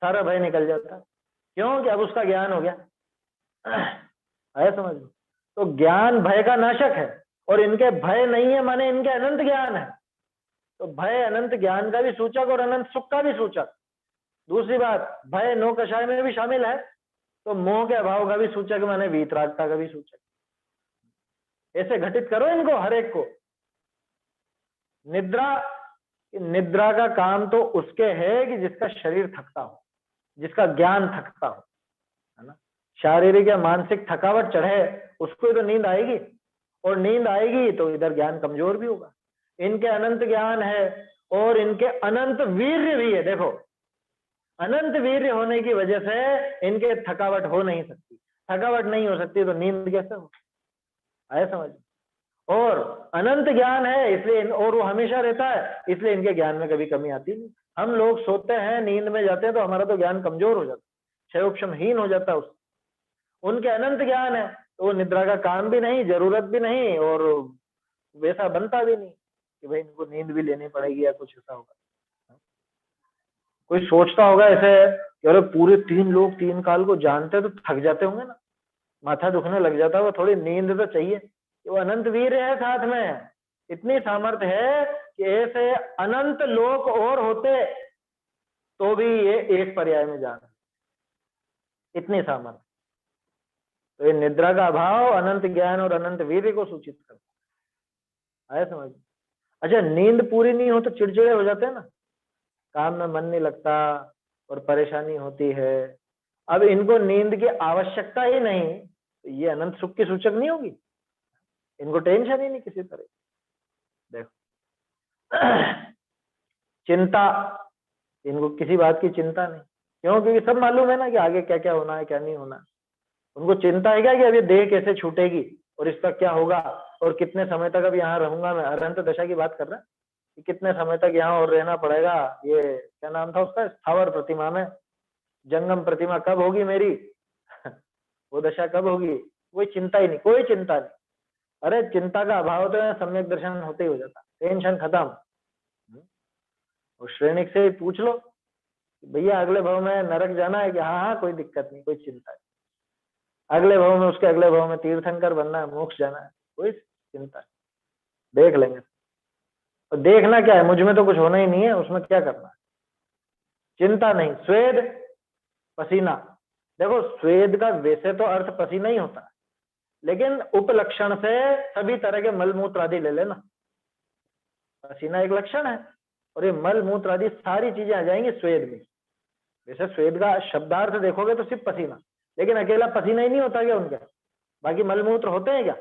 Speaker 1: सारा भय निकल जाता है। क्यों? कि अब उसका ज्ञान हो गया। आया समझ में? तो ज्ञान भय का नाशक है, और इनके भय नहीं है माने इनके अनंत ज्ञान है। तो भय अनंत ज्ञान का भी सूचक और अनंत सुख का भी सूचक। दूसरी बात, भय नो कषाय में भी शामिल है, तो मोह के अभाव का भी सूचक माने वीतरागता का भी सूचक। ऐसे घटित करो इनको, हर एक को। निद्रा, निद्रा का काम तो उसके है कि जिसका शरीर थकता हो, जिसका ज्ञान थकता हो, है ना। शारीरिक या मानसिक थकावट चढ़े उसको ही तो नींद आएगी, और नींद आएगी तो इधर ज्ञान कमजोर भी होगा। इनके अनंत ज्ञान है और इनके अनंत वीर्य भी है। देखो अनंत वीर्य होने की वजह से इनके थकावट हो नहीं सकती। थकावट नहीं हो सकती तो नींद कैसे हो? आया समझ? और अनंत ज्ञान है इसलिए और वो हमेशा रहता है, इसलिए इनके ज्ञान में कभी कमी आती नहीं। हम लोग सोते हैं, नींद में जाते हैं, तो हमारा तो ज्ञान कमजोर हो जाता है, क्षयोक्षमहीन हो जाता है उससे। उनके अनंत ज्ञान है तो वो निद्रा का काम भी नहीं, जरूरत भी नहीं, और वैसा बनता भी नहीं कि भाई इनको नींद भी लेनी पड़ेगी या कुछ ऐसा होगा। कोई सोचता होगा ऐसे कि अरे पूरे 3 लोग 3 काल को जानते तो थक जाते होंगे ना, माथा दुखने लग जाता होगा, थोड़ी नींद तो चाहिए। वो अनंत वीर है साथ में, इतनी सामर्थ्य है कि ऐसे अनंत लोक और होते तो भी ये एक पर्याय में जा रहे, इतनी सामर्थ्य। तो ये निद्रा का अभाव अनंत ज्ञान और अनंत वीर्य को सूचित करता है, आया समझ। अच्छा, नींद पूरी नहीं हो तो चिड़चिड़े हो जाते हैं ना, काम में मन नहीं लगता और परेशानी होती है। अब इनको नींद की आवश्यकता ही नहीं, तो ये अनंत सुख की सूचक नहीं होगी? इनको टेंशन ही नहीं किसी तरह। देखो चिंता, इनको किसी बात की चिंता नहीं, क्यों? क्योंकि सब मालूम है ना कि आगे क्या क्या होना है क्या नहीं होना। उनको चिंता है क्या कि अभी देह कैसे छूटेगी और इसका क्या होगा और कितने समय तक अब यहाँ रहूंगा मैं। अरहंत दशा की बात कर रहा है कि कितने समय तक यहाँ और रहना पड़ेगा। ये क्या नाम था उसका, स्थावर प्रतिमा में, जंगम प्रतिमा कब होगी मेरी वो दशा कब होगी? कोई चिंता ही नहीं, कोई चिंता नहीं। अरे चिंता का अभाव तो सम्यक दर्शन होते ही हो जाता, टेंशन खत्म। और श्रेणिक से पूछ लो भैया अगले भाव में नरक जाना है कि हाँ हाँ कोई दिक्कत नहीं, कोई चिंता नहीं। अगले भाव में, उसके अगले भाव में तीर्थंकर बनना है, मोक्ष जाना है, कोई चिंता नहीं, देख लेंगे। और देखना क्या है, मुझ में तो कुछ होना ही नहीं है, उसमें क्या करना है, चिंता नहीं। स्वेद पसीना, देखो स्वेद का वैसे तो अर्थ पसीना ही होता है, लेकिन उपलक्षण से सभी तरह के मल मूत्र आदि ले लेना, पसीना एक लक्षण है और ये मल मूत्र आदि सारी चीजें आ जाएंगी स्वेद में। वैसे स्वेद का शब्दार्थ देखोगे तो सिर्फ पसीना, लेकिन अकेला पसीना ही नहीं होता क्या उनके, बाकी मल मूत्र होते हैं क्या?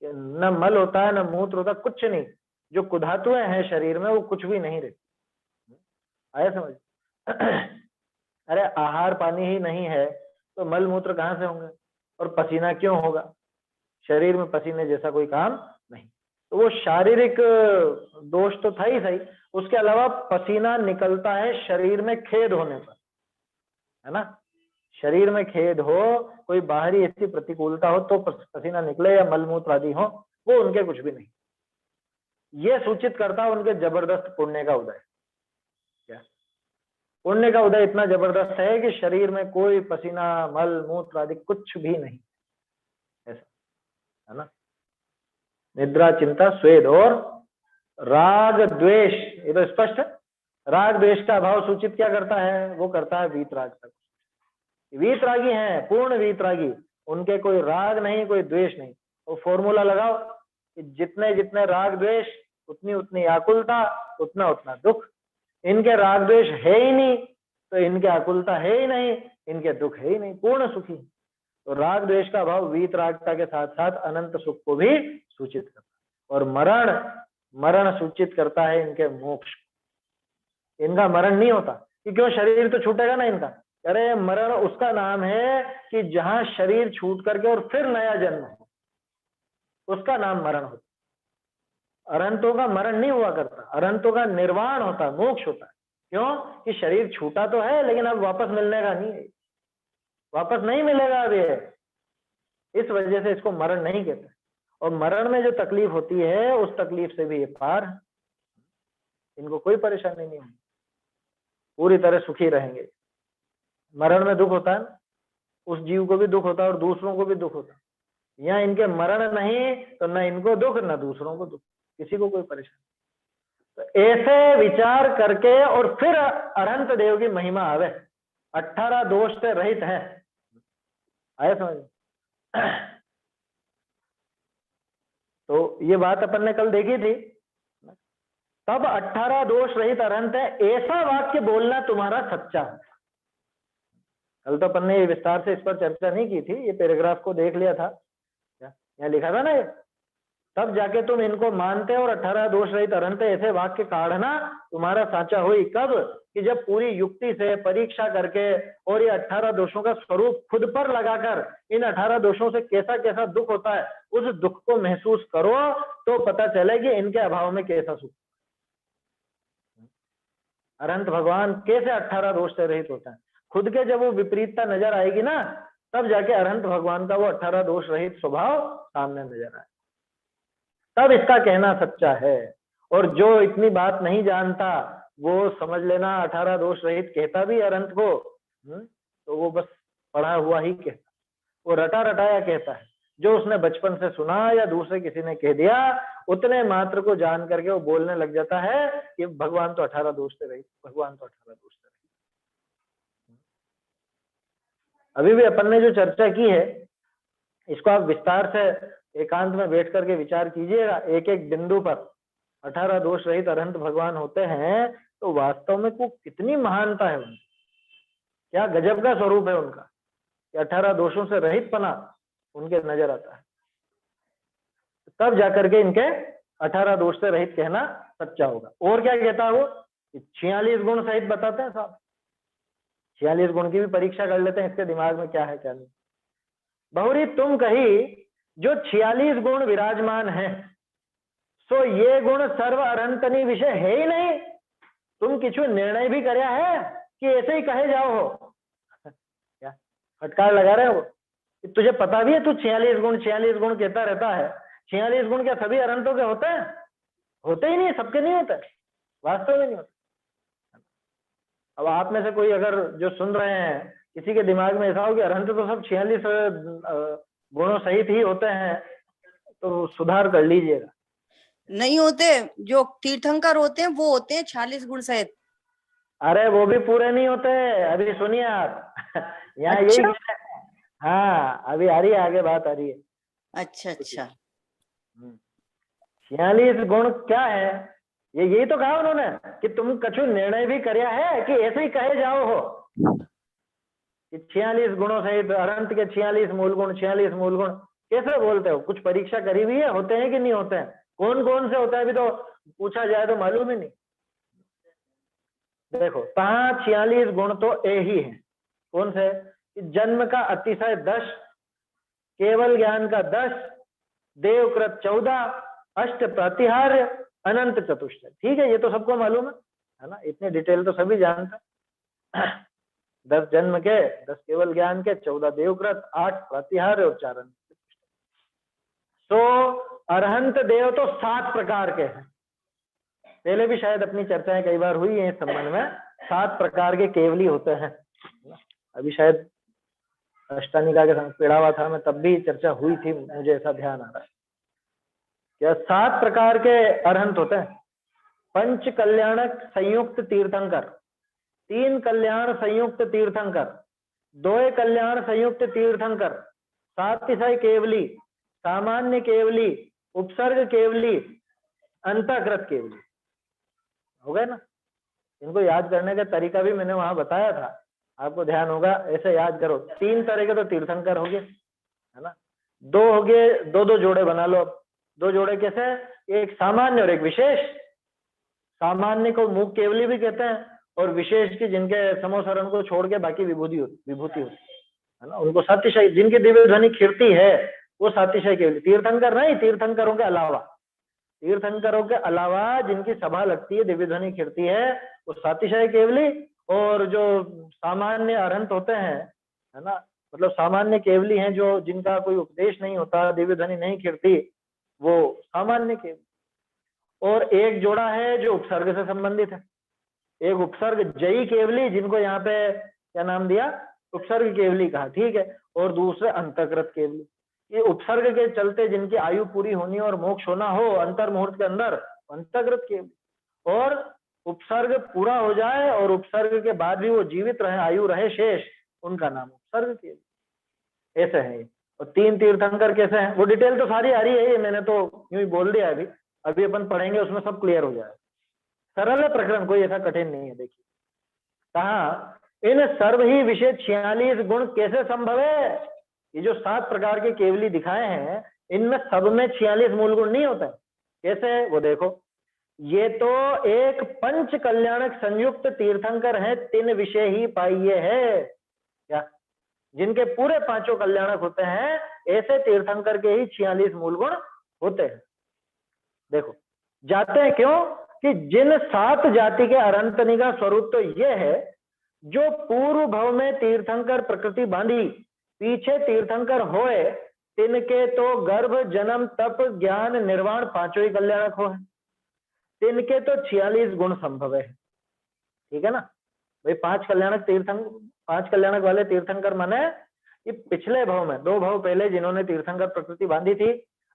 Speaker 1: न मल होता है न मूत्र होता, कुछ नहीं। जो कुधातुएं हैं शरीर में वो कुछ भी नहीं रहती, आया समझ। अरे आहार पानी ही नहीं है तो मल मूत्र कहाँ से होंगे और पसीना क्यों होगा? शरीर में पसीने जैसा कोई काम नहीं। तो वो शारीरिक दोष तो था ही सही, उसके अलावा पसीना निकलता है शरीर में खेद होने पर, है ना। शरीर में खेद हो, कोई बाहरी ऐसी प्रतिकूलता हो तो पसीना निकले या मलमूत्र आदि हो, वो उनके कुछ भी नहीं। ये सूचित करता उनके जबरदस्त पुण्य का उदय। क्या पुण्य का उदय इतना जबरदस्त है कि शरीर में कोई पसीना मल मूत्र आदि कुछ भी नहीं, ऐसा है ना। निद्रा चिंता स्वेद और राग द्वेष, ये तो स्पष्ट है। राग द्वेष का अभाव सूचित क्या करता है? वो करता है वीतराग तक। वीतरागी हैं, पूर्ण वीतरागी, उनके कोई राग नहीं कोई द्वेष नहीं। वो फॉर्मूला लगाओ कि जितने जितने राग द्वेष उतनी उतनी आकुलता, उतना उतना दुख। इनके राग द्वेष है ही नहीं तो इनके आकुलता है ही नहीं, इनके दुख है ही नहीं, पूर्ण सुखी। तो राग द्वेष का अभाव वीतरागता के साथ साथ अनंत सुख को भी सूचित करता है। और मरण, मरण सूचित करता है इनके मोक्ष। इनका मरण नहीं होता कि क्यों, शरीर तो छूटेगा ना इनका। अरे मरण उसका नाम है कि जहां शरीर छूट करके और फिर नया जन्म हो, उसका नाम मरण होता। अरहंतों का मरण नहीं हुआ करता, अरहंतों का निर्वाण होता, मोक्ष होता है। क्यों कि शरीर छूटा तो है लेकिन अब वापस मिलने का नहीं है, वापस नहीं मिलेगा अब ये, इस वजह से इसको मरण नहीं कहते। और मरण में जो तकलीफ होती है उस तकलीफ से भी ये पार है, इनको कोई परेशानी नहीं होगी, पूरी तरह सुखी रहेंगे। मरण में दुख होता है, उस जीव को भी दुख होता है और दूसरों को भी दुख होता है। यहाँ इनके मरण नहीं तो न इनको दुख न दूसरों को दुख, किसी को कोई परेशानी। तो ऐसे विचार करके और फिर अरहंत देव की महिमा आवे, 18 दोष से रहित है, आया समझ। तो ये बात अपन ने कल देखी थी, तब 18 दोष रहित अरहंत है, ऐसा वाक्य बोलना तुम्हारा सच्चा है। कल तो अपन ने विस्तार से इस पर चर्चा नहीं की थी, ये पैराग्राफ को देख लिया था, यहाँ लिखा था ना ये, तब जाके तुम इनको मानते और 18 दोष रहित अरहंत ऐसे वाक्य काढ़ना तुम्हारा साचा हुई। कब कि जब पूरी युक्ति से परीक्षा करके और ये 18 दोषों का स्वरूप खुद पर लगाकर इन 18 दोषों से कैसा कैसा दुख होता है उस दुख को महसूस करो तो पता चले कि इनके अभाव में कैसा सुख। अरहंत भगवान कैसे 18 दोष से रहित होता है, खुद के जब वो विपरीतता नजर आएगी ना तब जाके अरहंत भगवान का वो 18 दोष रहित स्वभाव सामने नजर आए, तब इसका कहना सच्चा है। और जो इतनी बात नहीं जानता वो समझ लेना 18 दोष रहित कहता भी अरंत को, तो वो बस पढ़ा हुआ ही कहता, वो रटा रटाया कहता है। जो उसने बचपन से सुना या दूसरे किसी ने कह दिया, उतने मात्र को जान करके वो बोलने लग जाता है कि भगवान तो 18 दोष से रहित, भगवान तो 18 दोष से रहित। अभी भी अपन ने जो चर्चा की है, इसको आप विस्तार से एकांत में बैठ करके विचार कीजिएगा, एक एक बिंदु पर 18 दोष रहित अरहंत भगवान होते हैं, तो वास्तव में को कितनी महानता है उनकी, क्या गजब का स्वरूप है उनका, कि 18 दोषों से रहित पना उनके नजर आता है। तब जाकर के इनके 18 दोष से रहित कहना सच्चा होगा। और क्या कहता है वो, 46 गुण सहित बताते हैं साहब, 46 गुण की भी परीक्षा कर लेते हैं, इसके दिमाग में क्या है क्या नहीं। बहुरी तुम कही जो 46 गुण विराजमान है, सो ये गुण सर्व अरंतनी विषय है ही नहीं। तुम किछु निर्णय भी करया है कि ऐसे ही कहे जाओ हो? क्या फटकार लगा रहे हो? तुझे पता भी है तू 46 गुण कहता रहता है, 46 गुण क्या सभी अरंतों के होते हैं? होते ही नहीं, सबके नहीं होते, वास्तव में नहीं होते। अब आप में से कोई अगर जो सुन रहे हैं, किसी के दिमाग में ऐसा हो कि अरहंत तो सब 46 गुणों सहित ही होते हैं, तो सुधार कर लीजिएगा।
Speaker 2: नहीं होते, जो तीर्थंकर होते हैं वो होते हैं 46 गुण सहित।
Speaker 1: अरे वो भी पूरे नहीं होते, अभी सुनिए आप। यहाँ
Speaker 2: अच्छा?
Speaker 1: यही कह रहे हैं। हाँ, अभी आ रही है, आगे बात आ रही है।
Speaker 2: अच्छा अच्छा,
Speaker 1: 46 गुण क्या है, ये यही तो कहा उन्होंने कि तुम कछु निर्णय भी करया है कि ऐसे ही कहे जाओ हो, कि 46 गुणों सहित अरंत के 46 मूल गुण, 46 मूल गुण कैसे बोलते हो? कुछ परीक्षा करी हुई है, होते हैं कि नहीं होते हैं? कौन कौन से होता है अभी तो पूछा जाए तो मालूम ही नहीं। देखो, 46 गुण तो ए ही है। कौन से? जन्म का अतिशय 10, केवल ज्ञान का 10, देवकृत 14, अष्ट प्रतिहार्य, अनंत चतुष्टय। ठीक है, ये तो सबको मालूम है ना, इतने डिटेल तो सभी जानते हैं। 10 जन्म के, 10 केवल ज्ञान के, 14 देवकृत, 8 प्रतिहार्य और 4 अनंत चतुष्टय। तो अरहंत देव तो 7 प्रकार के हैं। पहले भी शायद अपनी चर्चाएं कई बार हुई है इस संबंध में, 7 प्रकार के केवली होते हैं। अभी शायद अष्टानिका के संग पेड़ावा था, मैं तब भी चर्चा हुई थी, मुझे ऐसा ध्यान आ रहा है। क्या 7 प्रकार के अरहंत होते हैं? पंच कल्याणक संयुक्त तीर्थंकर, 3 कल्याण संयुक्त तीर्थंकर, 2 कल्याण संयुक्त तीर्थंकर, सातिशय केवली, सामान्य केवली, उपसर्ग केवली, अंतःकृत केवली। हो गए ना? इनको याद करने का तरीका भी मैंने वहां बताया था, आपको ध्यान होगा, ऐसे याद करो। 3 तरह के तो तीर्थंकर हो गए, है ना। 2 हो गए, 2 जोड़े बना लो। 2 जोड़े कैसे? एक सामान्य और एक विशेष। सामान्य को मुख केवली भी कहते हैं, और विशेष की जिनके समोसरण को छोड़ के बाकी विभूति होती है ना, उनको सातिशय, जिनकी दिव्य ध्वनि खिरती है वो सातिशय केवली। तीर्थंकर नहीं, तीर्थंकरों के अलावा, तीर्थंकरों के अलावा जिनकी सभा लगती है, दिव्य ध्वनि खिरती है, वो सातिशय केवली। और जो सामान्य अरहंत होते हैं, है ना, मतलब सामान्य केवली हैं, जो जिनका कोई उपदेश नहीं होता, दिव्य ध्वनि नहीं खिरती, वो सामान्य केवली। और एक जोड़ा है जो उपसर्ग से संबंधित है, एक उपसर्ग जयी केवली, जिनको यहाँ पे क्या नाम दिया? उपसर्ग केवली कहा, ठीक है। और दूसरे अंतःकृत केवली, ये उपसर्ग के चलते जिनकी आयु पूरी होनी और मोक्ष होना हो अंतर मुहूर्त के अंदर, अंतःकृत केवली। और उपसर्ग पूरा हो जाए और उपसर्ग के बाद भी वो जीवित रहे, आयु रहे शेष, उनका नाम उपसर्ग केवली। ऐसे है। और 3 तीर्थंकर कैसे हैं, वो डिटेल तो सारी आ रही है, ये मैंने तो यूं ही बोल दिया अभी, अभी अपन पढ़ेंगे उसमें सब क्लियर हो जाएगा। सरल है प्रकरण, कोई ऐसा कठिन नहीं है। देखिए कहा, इन सर्व ही विषय 46 गुण कैसे संभव है? ये जो 7 प्रकार के केवली दिखाए हैं, इनमें सब में 46 मूल गुण नहीं होते। कैसे? वो देखो, ये तो एक पंच कल्याणक संयुक्त तीर्थंकर हैं, 3 विषय ही पाइये है क्या, जिनके पूरे 5 कल्याणक होते हैं, ऐसे तीर्थंकर के ही 46 मूल गुण होते हैं। देखो, जाते हैं क्यों? कि जिन 7 जाति के अरंतनी का स्वरूप तो यह है, जो पूर्व भव में तीर्थंकर प्रकृति बांधी, पीछे तीर्थंकर होए, तिनके तो गर्भ जन्म तप ज्ञान निर्वाण 5 ही कल्याणक हो है, तिनके तो 46 गुण संभव है। ठीक है ना भाई। 5 कल्याणक वाले तीर्थंकर माने ये पिछले भव में 2 भव पहले जिन्होंने तीर्थंकर प्रकृति बांधी थी,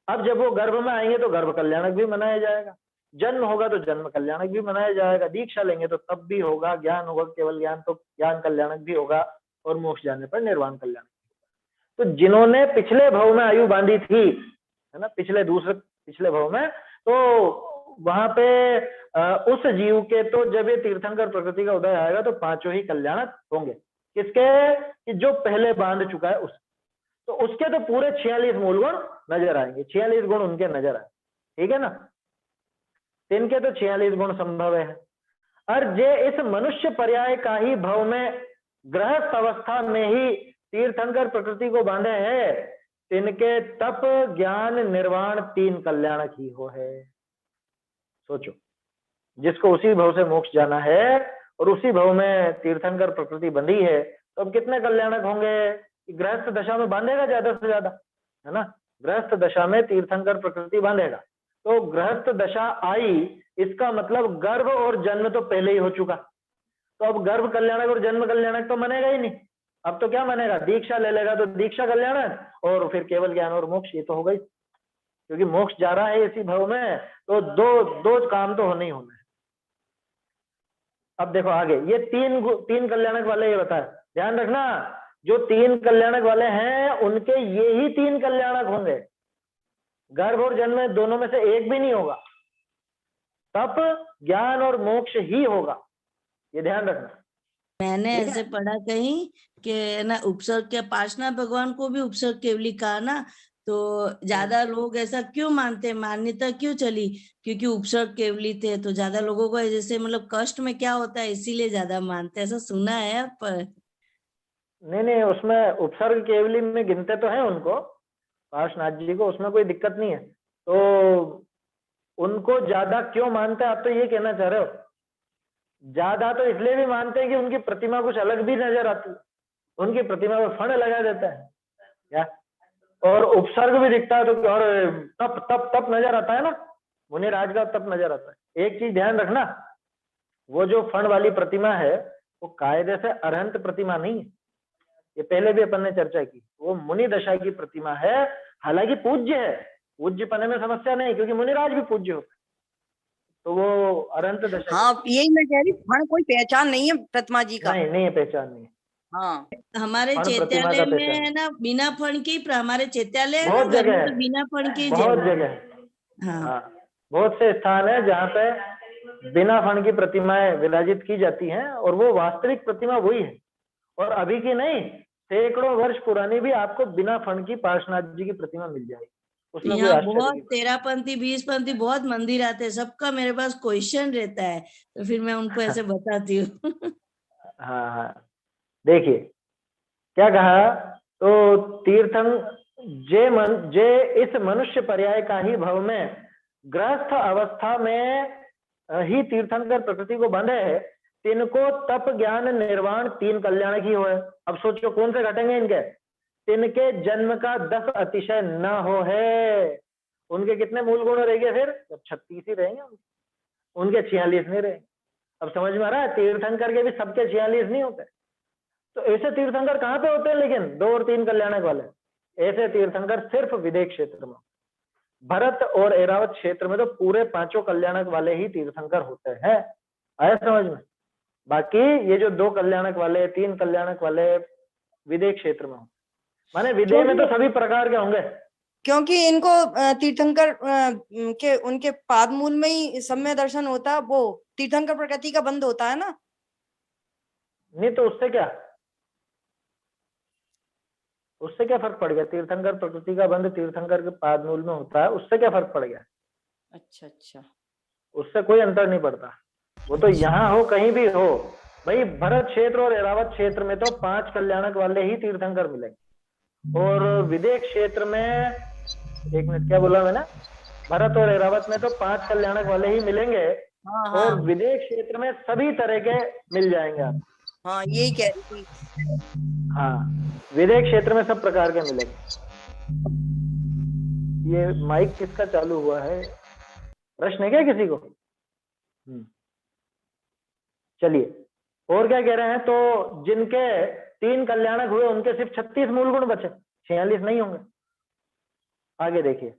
Speaker 1: अब जब वो गर्भ में आएंगे तो गर्भ कल्याणक भी मनाया जाएगा, जन्म होगा तो जन्म कल्याणक भी मनाया जाएगा, दीक्षा लेंगे तो तब भी होगा, ज्ञान होगा केवल ज्ञान तो ज्ञान कल्याणक भी होगा, और मोक्ष जाने पर निर्वाण कल्याणक। तो जिन्होंने पिछले भव में आयु बांधी थी, है ना, पिछले भव में, तो वहां पे उस जीव के तो जब ये तीर्थंकर प्रकृति का उदय आएगा तो 5 ही कल्याणक होंगे। किसके? कि जो पहले बांध चुका है उस, तो उसके तो पूरे 46 मूल गुण नजर आएंगे, 46 गुण उनके नजर आए, ठीक है ना। इनके तो 46 गुण संभव है। और जे इस मनुष्य पर्याय का ही भव में गृहस्थ अवस्था में ही तीर्थंकर प्रकृति को बांधे हैं, इनके तप ज्ञान निर्वाण 3 कल्याणक ही हो है। सोचो, जिसको उसी भव से मोक्ष जाना है और उसी भव में तीर्थंकर प्रकृति बंधी है, तो अब कितने कल्याणक होंगे? गृहस्थ दशा में बांधेगा ज्यादा से ज्यादा, है ना, गृहस्थ दशा में तीर्थंकर प्रकृति बांधेगा, तो गृहस्थ दशा आई, इसका मतलब गर्भ और जन्म तो पहले ही हो चुका, तो अब गर्भ कल्याणक और जन्म कल्याणक तो मनेगा ही नहीं। अब तो क्या मनेगा? दीक्षा ले लेगा तो दीक्षा कल्याणक, और फिर केवल ज्ञान और मोक्ष, ये तो हो गई, क्योंकि मोक्ष जा रहा है इसी भव में, तो दो काम तो होने ही होने हैं। अब देखो आगे, ये तीन कल्याणक वाले, ये बताए, ध्यान रखना, जो 3 कल्याणक वाले हैं उनके ये ही 3 कल्याणक होंगे, गर्भ और जन्म दोनों में से एक भी नहीं होगा, तप ज्ञान और मोक्ष ही होगा, ये ध्यान रखना।
Speaker 3: मैंने ऐसे पढ़ा कहीं कि ना उपसर्ग के पार्श्वनाथ भगवान को भी उपसर्ग केवली कहा ना, तो ज्यादा लोग ऐसा क्यों मानते, मान्यता क्यों चली? क्योंकि उपसर्ग केवली थे, तो ज्यादा लोगों को जैसे मतलब कष्ट में क्या होता है इसीलिए ज्यादा मानते, ऐसा सुना है। पर
Speaker 1: नहीं, उसमें उपसर्ग केवली में गिनते तो हैं उनको, पार्श्वनाथ जी को, उसमें कोई दिक्कत नहीं है, तो उनको ज्यादा क्यों मानते हैं आप तो ये कहना चाह रहे हो? ज्यादा तो इसलिए भी मानते हैं कि उनकी प्रतिमा कुछ अलग भी नजर आती है, उनकी प्रतिमा में फण लगा देता है क्या, और उपसर्ग भी दिखता है, तो और तप तप तप नजर आता है ना, मुनि राज का तप नजर आता है। एक चीज ध्यान रखना, वो जो फण वाली प्रतिमा है वो कायदे से अरहंत प्रतिमा नहीं है, ये पहले भी अपन ने चर्चा की, वो मुनि दशा की प्रतिमा है, हालांकि पूज्य है, पूज्य पने में समस्या नहीं, क्योंकि मुनिराज भी पूज्य होते, तो वो अरहंत दशा।
Speaker 2: हाँ, यही मैं कह रही हूँ, फण कोई पहचान नहीं है प्रतिमा जी का।
Speaker 1: नहीं है, पहचान नहीं है।
Speaker 2: हाँ,
Speaker 3: हमारे
Speaker 1: फण प्रतिमा
Speaker 3: चैत्यालय
Speaker 1: का
Speaker 3: में
Speaker 1: पहचान
Speaker 3: है ना बिना फण के, हमारे चैत्यालय है ना
Speaker 1: बहुत
Speaker 3: घर
Speaker 1: जगह
Speaker 3: में,
Speaker 1: है,
Speaker 3: तो बिना फण के
Speaker 1: बहुत जगह है। हाँ, बहुत से स्थान है जहाँ पे बिना फण की प्रतिमाएं विराजित की जाती हैं, और वो वास्तविक प्रतिमा वही है, और अभी की नहीं, सैकड़ों वर्ष पुरानी भी आपको बिना फण की पार्श्वनाथ जी की प्रतिमा मिल जाएगी, उसमें कोई
Speaker 3: यहाँ
Speaker 1: आश्चर्य
Speaker 3: बहुत
Speaker 1: की बात
Speaker 3: 13पंथी 20पंथी बहुत मंदिर आते हैं, सबका मेरे पास क्वेश्चन रहता है, तो फिर मैं उनको ऐसे बताती हूँ।
Speaker 1: हाँ, देखिए क्या कहा, तो जे इस मनुष्य पर्याय का ही भव में गृहस्थ अवस्था में ही तीर्थंकर प्रकृति को बंधे है, तिनको तप ज्ञान निर्वाण 3 कल्याण की हो है। अब सोचो कौन से घटेंगे इनके? तिनके जन्म का 10 अतिशय न हो है। उनके कितने मूल गुण रहेंगे फिर? जब 36 ही रहेंगे, उनके 46 नहीं रहेंगे। अब समझ में आ रहा है, तीर्थंकर के भी सबके 46 नहीं होते, तो ऐसे तीर्थंकर कहाँ पे होते हैं? लेकिन 2 और 3 कल्याणक वाले, ऐसे तीर्थंकर सिर्फ विदेश क्षेत्र में, भरत और ऐरावत क्षेत्र में तो पूरे 5 कल्याणक वाले ही तीर्थंकर होते हैं, आया समझ में? बाकी ये जो 2 कल्याणक वाले 3 कल्याणक वाले विदेश क्षेत्र में, माने विदेश में तो सभी प्रकार के होंगे,
Speaker 2: क्योंकि इनको तीर्थंकर के उनके पाद मूल में ही सम्य दर्शन होता है, वो तीर्थंकर प्रकृति का बंध होता है ना।
Speaker 1: नहीं तो उससे क्या फर्क पड़ गया? तीर्थंकर प्रकृति का बंध तीर्थंकर के पाद मूल में होता है, उससे क्या फर्क पड़ गया?
Speaker 2: अच्छा,
Speaker 1: उससे कोई अंतर नहीं पड़ता, वो तो यहाँ हो कहीं भी हो भाई। भरत क्षेत्र और ऐरावत क्षेत्र में तो 5 कल्याणक वाले ही तीर्थंकर मिलेंगे, और विदेश क्षेत्र में, 1 मिनट क्या बोला मैंने, भरत और ऐरावत में तो 5 कल्याणक वाले ही मिलेंगे, और विदेश क्षेत्र में सभी तरह के मिल जाएंगे आप।
Speaker 2: हाँ, यही कह रही थी।
Speaker 1: हाँ, विदेश क्षेत्र में सब प्रकार के मिलेंगे। ये माइक किसका चालू हुआ है? प्रश्न है क्या किसी को? चलिए और क्या कह रहे हैं, तो जिनके 3 कल्याणक हुए उनके सिर्फ 36 मूल गुण बचे, 46 नहीं होंगे। आगे देखिए,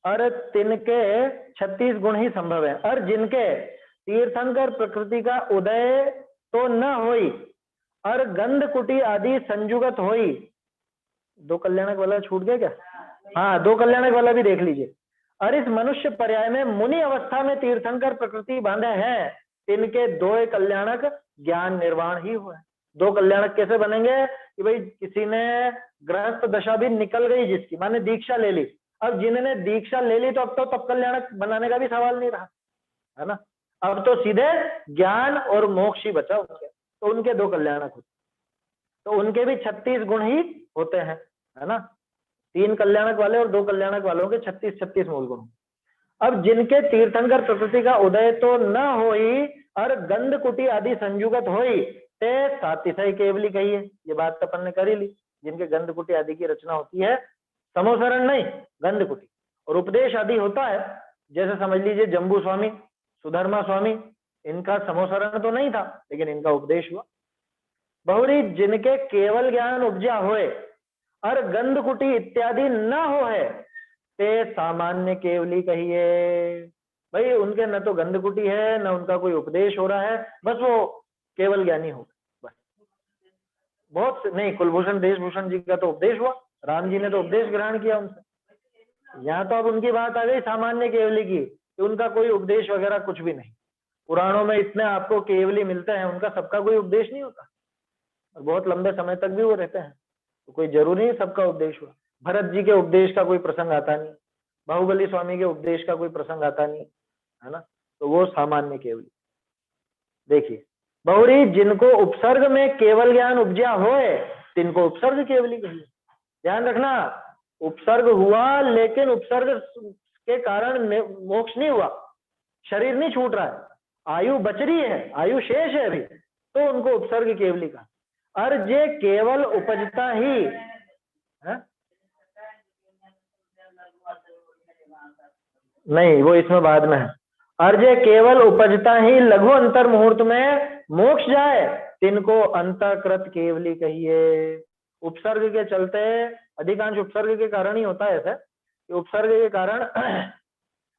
Speaker 1: और तिनके 36 गुण ही संभव है, और जिनके तीर्थंकर प्रकृति का उदय तो न होई, और गंध कुटी आदि संजुगत होई। 2 कल्याणक वाला छूट गया क्या? हाँ, 2 कल्याणक वाला भी देख लीजिए। और इस मनुष्य पर्याय में मुनि अवस्था में तीर्थंकर प्रकृति बांधे हैं, इनके 2 कल्याणक ज्ञान निर्वाण ही हुए। 2 कल्याणक कैसे बनेंगे कि भाई किसी ने गृहस्थ दशा भी निकल गई जिसकी, माने दीक्षा ले ली, अब जिन्होंने दीक्षा ले ली तो अब तो तब कल्याणक बनाने का भी सवाल नहीं रहा, है ना। अब तो सीधे ज्ञान और मोक्ष ही बचा उनके, तो उनके 2 कल्याणक होते, तो उनके भी 36 गुण ही होते हैं, है ना। 3 कल्याणक वाले और 2 कल्याणक वालों के 36 मूल गुण। अब जिनके तीर्थंकर प्रकृति का उदय तो न होई, और गंध कुटी आदि संयुगत होई, ते सातिशय केवली कही है। ये बात तो अपन ने कर ही ली, जिनके गंध कुटी आदि की रचना होती है, समोसरण नहीं, गंध कुटी, और उपदेश आदि होता है। जैसे समझ लीजिए जम्बू स्वामी, सुधर्मा स्वामी, इनका समोसरण तो नहीं था, लेकिन इनका उपदेश हुआ। बहुरी जिनके केवल ज्ञान उपजा होए, और गंध कुटी इत्यादि न हो है, ते सामान्य केवली कहिए। भाई उनके न तो गंध कुटी है, न उनका कोई उपदेश हो रहा है, बस वो केवल ज्ञानी हो बस। बहुत नहीं, कुलभूषण देशभूषण जी का तो उपदेश हुआ, राम जी ने तो उपदेश ग्रहण किया उनसे। यहाँ तो अब उनकी बात आ गई सामान्य केवली की, कि उनका कोई उपदेश वगैरह कुछ भी नहीं। पुराणों में इतने आपको केवली मिलते हैं, उनका सबका कोई उपदेश नहीं होता, और बहुत लंबे समय तक भी वो रहते हैं, तो कोई जरूरी नहीं सबका उपदेश हुआ। भरत जी के उपदेश का कोई प्रसंग आता नहीं, बाहुबली स्वामी के उपदेश का कोई प्रसंग आता नहीं, है ना, तो वो सामान्य केवली। देखिए, बहुरी जिनको उपसर्ग में केवल ज्ञान उपजा होए, तिनको उपसर्ग केवली कहिए। ध्यान रखना, उपसर्ग हुआ लेकिन उपसर्ग के कारण मोक्ष नहीं हुआ, शरीर नहीं छूट रहा है, आयु बच रही है, आयु शेष है अभी, तो उनको उपसर्ग केवली कहा। और जे केवल उपजता ही है? नहीं, वो इसमें बाद में है। और जे केवल उपजता ही लघु अंतर मुहूर्त में मोक्ष जाए, तिनको अंतःकृत केवली कहिए। उपसर्ग के चलते, अधिकांश उपसर्ग के कारण ही होता है ऐसा, कि उपसर्ग के कारण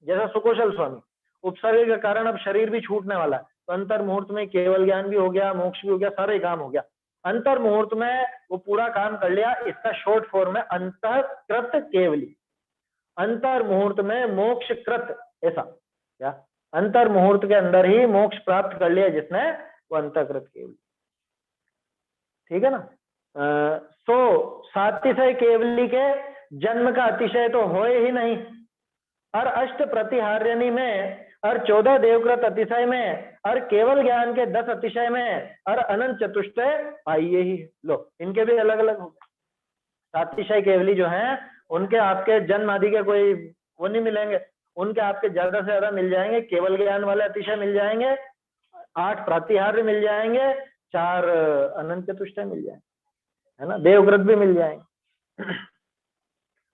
Speaker 1: जैसा सुकोशल स्वामी, उपसर्ग के कारण अब शरीर भी छूटने वाला है, तो अंतर मुहूर्त में केवल ज्ञान भी हो गया, मोक्ष भी हो गया, सारे काम हो गया। अंतर मुहूर्त में वो पूरा काम कर लिया, इसका शॉर्ट फॉर्म है अंतःकृत केवली। अंतर मुहूर्त में मोक्ष कृत, ऐसा क्या, अंतर मुहूर्त के अंदर ही मोक्ष प्राप्त कर लिया जिसने, वो अंतःकृत केवली। ठीक है ना। सो सातिशय केवली के जन्म का अतिशय तो होए ही नहीं, और अष्ट प्रतिहार्यनी में, और 14 देवकृत अतिशय में, और केवल ज्ञान के 10 अतिशय में, और अनंत चतुष्टय आइए ही। लो, इनके भी अलग अलग हो गए। सातिशय केवली जो हैं, उनके आपके जन्म आदि के कोई वो नहीं मिलेंगे, उनके आपके ज्यादा से ज्यादा मिल जाएंगे केवल ज्ञान वाले अतिशय मिल जाएंगे, 8 प्रतिहार्य मिल जाएंगे, 4 अनंत चतुष्टय मिल जाएंगे, है ना, देवकृत भी मिल जाएंगे।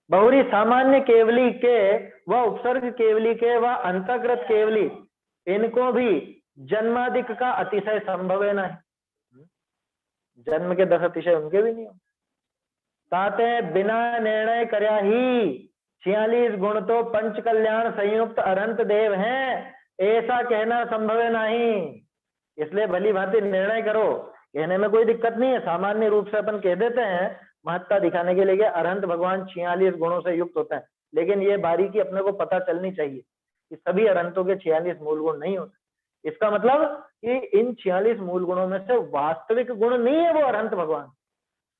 Speaker 1: बहुरी सामान्य केवली के व उपसर्ग केवली के व अंतःकृत केवली, इनको भी जन्मादिक का अतिशय संभव है नहीं, जन्म के 10 अतिशय उनके भी नहीं हो। ताते बिना निर्णय कर्या ही 46 गुण तो पंच कल्याण संयुक्त अनंत देव हैं, ऐसा कहना संभव नहीं। इसलिए भली भांति निर्णय करो, कहने में कोई दिक्कत नहीं है, सामान्य रूप से अपन कह देते हैं महत्ता दिखाने के लिए अरहंत भगवान 46 गुणों से युक्त होता है, लेकिन ये बारीकी अपने को पता चलनी चाहिए कि सभी अरहंतों के 46 मूल गुण नहीं होते। इसका मतलब कि इन 46 मूल गुणों में से वास्तविक गुण नहीं है वो अरहंत भगवान,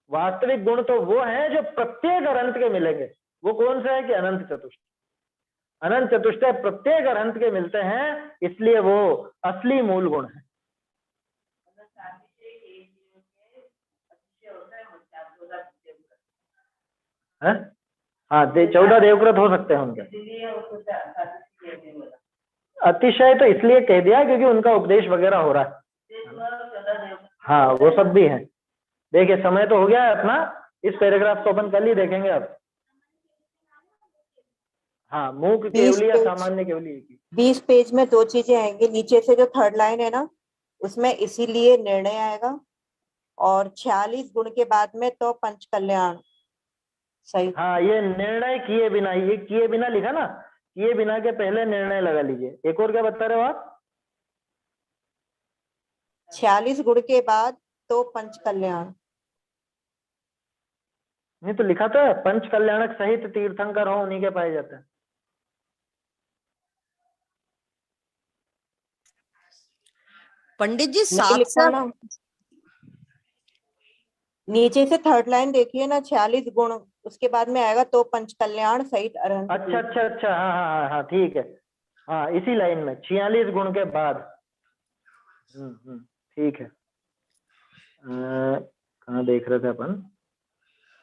Speaker 1: वास्तविक गुण तो वो है जो प्रत्येक अरहंत के मिलेंगे। वो कौन सा है कि अनंत चतुष्टय, अनंत चतुष्टय प्रत्येक अरहंत के मिलते हैं, इसलिए वो असली मूल गुण है। हाँ, 14 देवकृत हो सकते हैं उनके। अतिशय तो इसलिए कह दिया क्योंकि उनका उपदेश वगैरह हो रहा है। हाँ, वो सब भी है। देखिए, समय तो हो गया है अपना, इस पैराग्राफ को अपन कल ही देखेंगे अब। हाँ, मूक केवली या सामान्य केवली।
Speaker 4: 20 पेज में 2 चीजें आएंगी, नीचे से जो 3rd लाइन है ना, उसमें इसीलिए निर्णय आएगा। और 46 गुण के बाद में तो पंच कल्याण सही।
Speaker 1: हाँ, ये निर्णय किए बिना, ये किए बिना लिखा ना, किए बिना के पहले निर्णय लगा लीजिए। एक और क्या बता रहे हो आप?
Speaker 4: 46 गुण के बाद तो पंच कल्याण।
Speaker 1: नहीं तो लिखा तो है, पंच कल्याणक सहित तीर्थंकर हो उन्हीं के पाए जाते हैं।
Speaker 2: पंडित जी
Speaker 4: नहीं
Speaker 2: 7
Speaker 4: लिखा
Speaker 2: से
Speaker 4: ना, नीचे से थर्ड लाइन देखिए ना, 46 गुण उसके बाद में आएगा तो पंच कल्याण सहित अरहंत
Speaker 1: अच्छा
Speaker 4: तीर्थ।
Speaker 1: अच्छा अच्छा, हाँ हाँ हाँ हाँ, ठीक है। हाँ, इसी लाइन में 46 गुण के बाद। ठीक है। कहाँ देख रहे थे अपन?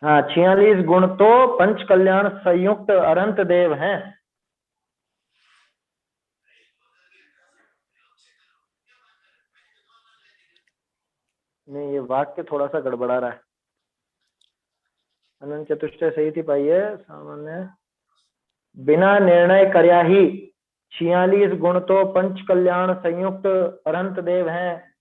Speaker 1: हाँ, 46 गुण तो पंच कल्याण संयुक्त अरहंत देव हैं। नहीं, ये वाक्य थोड़ा सा गड़बड़ा रहा है। अनंत चतुष्टय सही थी पाइए सामान्य। बिना निर्णय कर्या ही 46 गुण तो पंच कल्याण संयुक्त अरहंत देव हैं।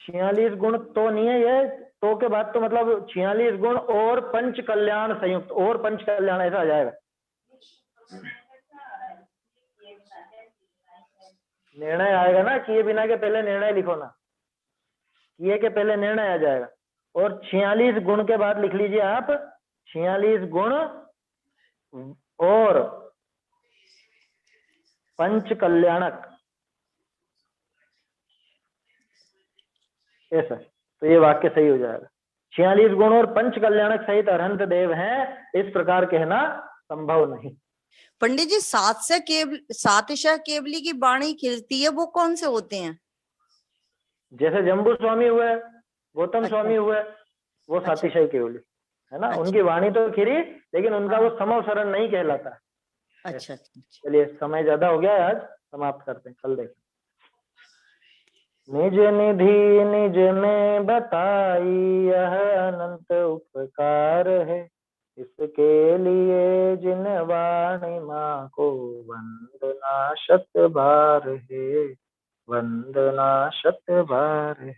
Speaker 1: 46 गुण तो नहीं है, ये तो के बाद तो मतलब 46 गुण और पंच कल्याण संयुक्त, और पंच कल्याण ऐसा आ जाएगा। निर्णय आएगा ना, किए बिना के पहले निर्णय लिखो ना, किए के पहले निर्णय आ जाएगा। और 46 गुण के बाद लिख लीजिए आप 46 गुण और पंच कल्याणक, ऐसा, तो ये वाक्य सही हो जाएगा। 46 गुण और पंच कल्याणक सहित अरहंत देव हैं, इस प्रकार कहना संभव नहीं।
Speaker 2: पंडित जी 7 केवली की वाणी खिलती है, वो कौन से होते हैं?
Speaker 1: जैसे जम्बू स्वामी हुए, गौतम
Speaker 2: अच्छा।
Speaker 1: स्वामी हुए, वो
Speaker 2: अच्छा।
Speaker 1: सातिशय केवली है ना।
Speaker 2: अच्छा।
Speaker 1: उनकी वाणी तो खिरी, लेकिन उनका वो समवसरण नहीं कहलाता।
Speaker 2: अच्छा अच्छा।
Speaker 1: चलिए, समय ज्यादा हो गया है, आज समाप्त करते हैं, कल देखें। निज निधि निज में बताई यह अनंत उपकार है, इसके लिए जिन वाणी माँ को वंदना शत बार है, वंदना शत बार है।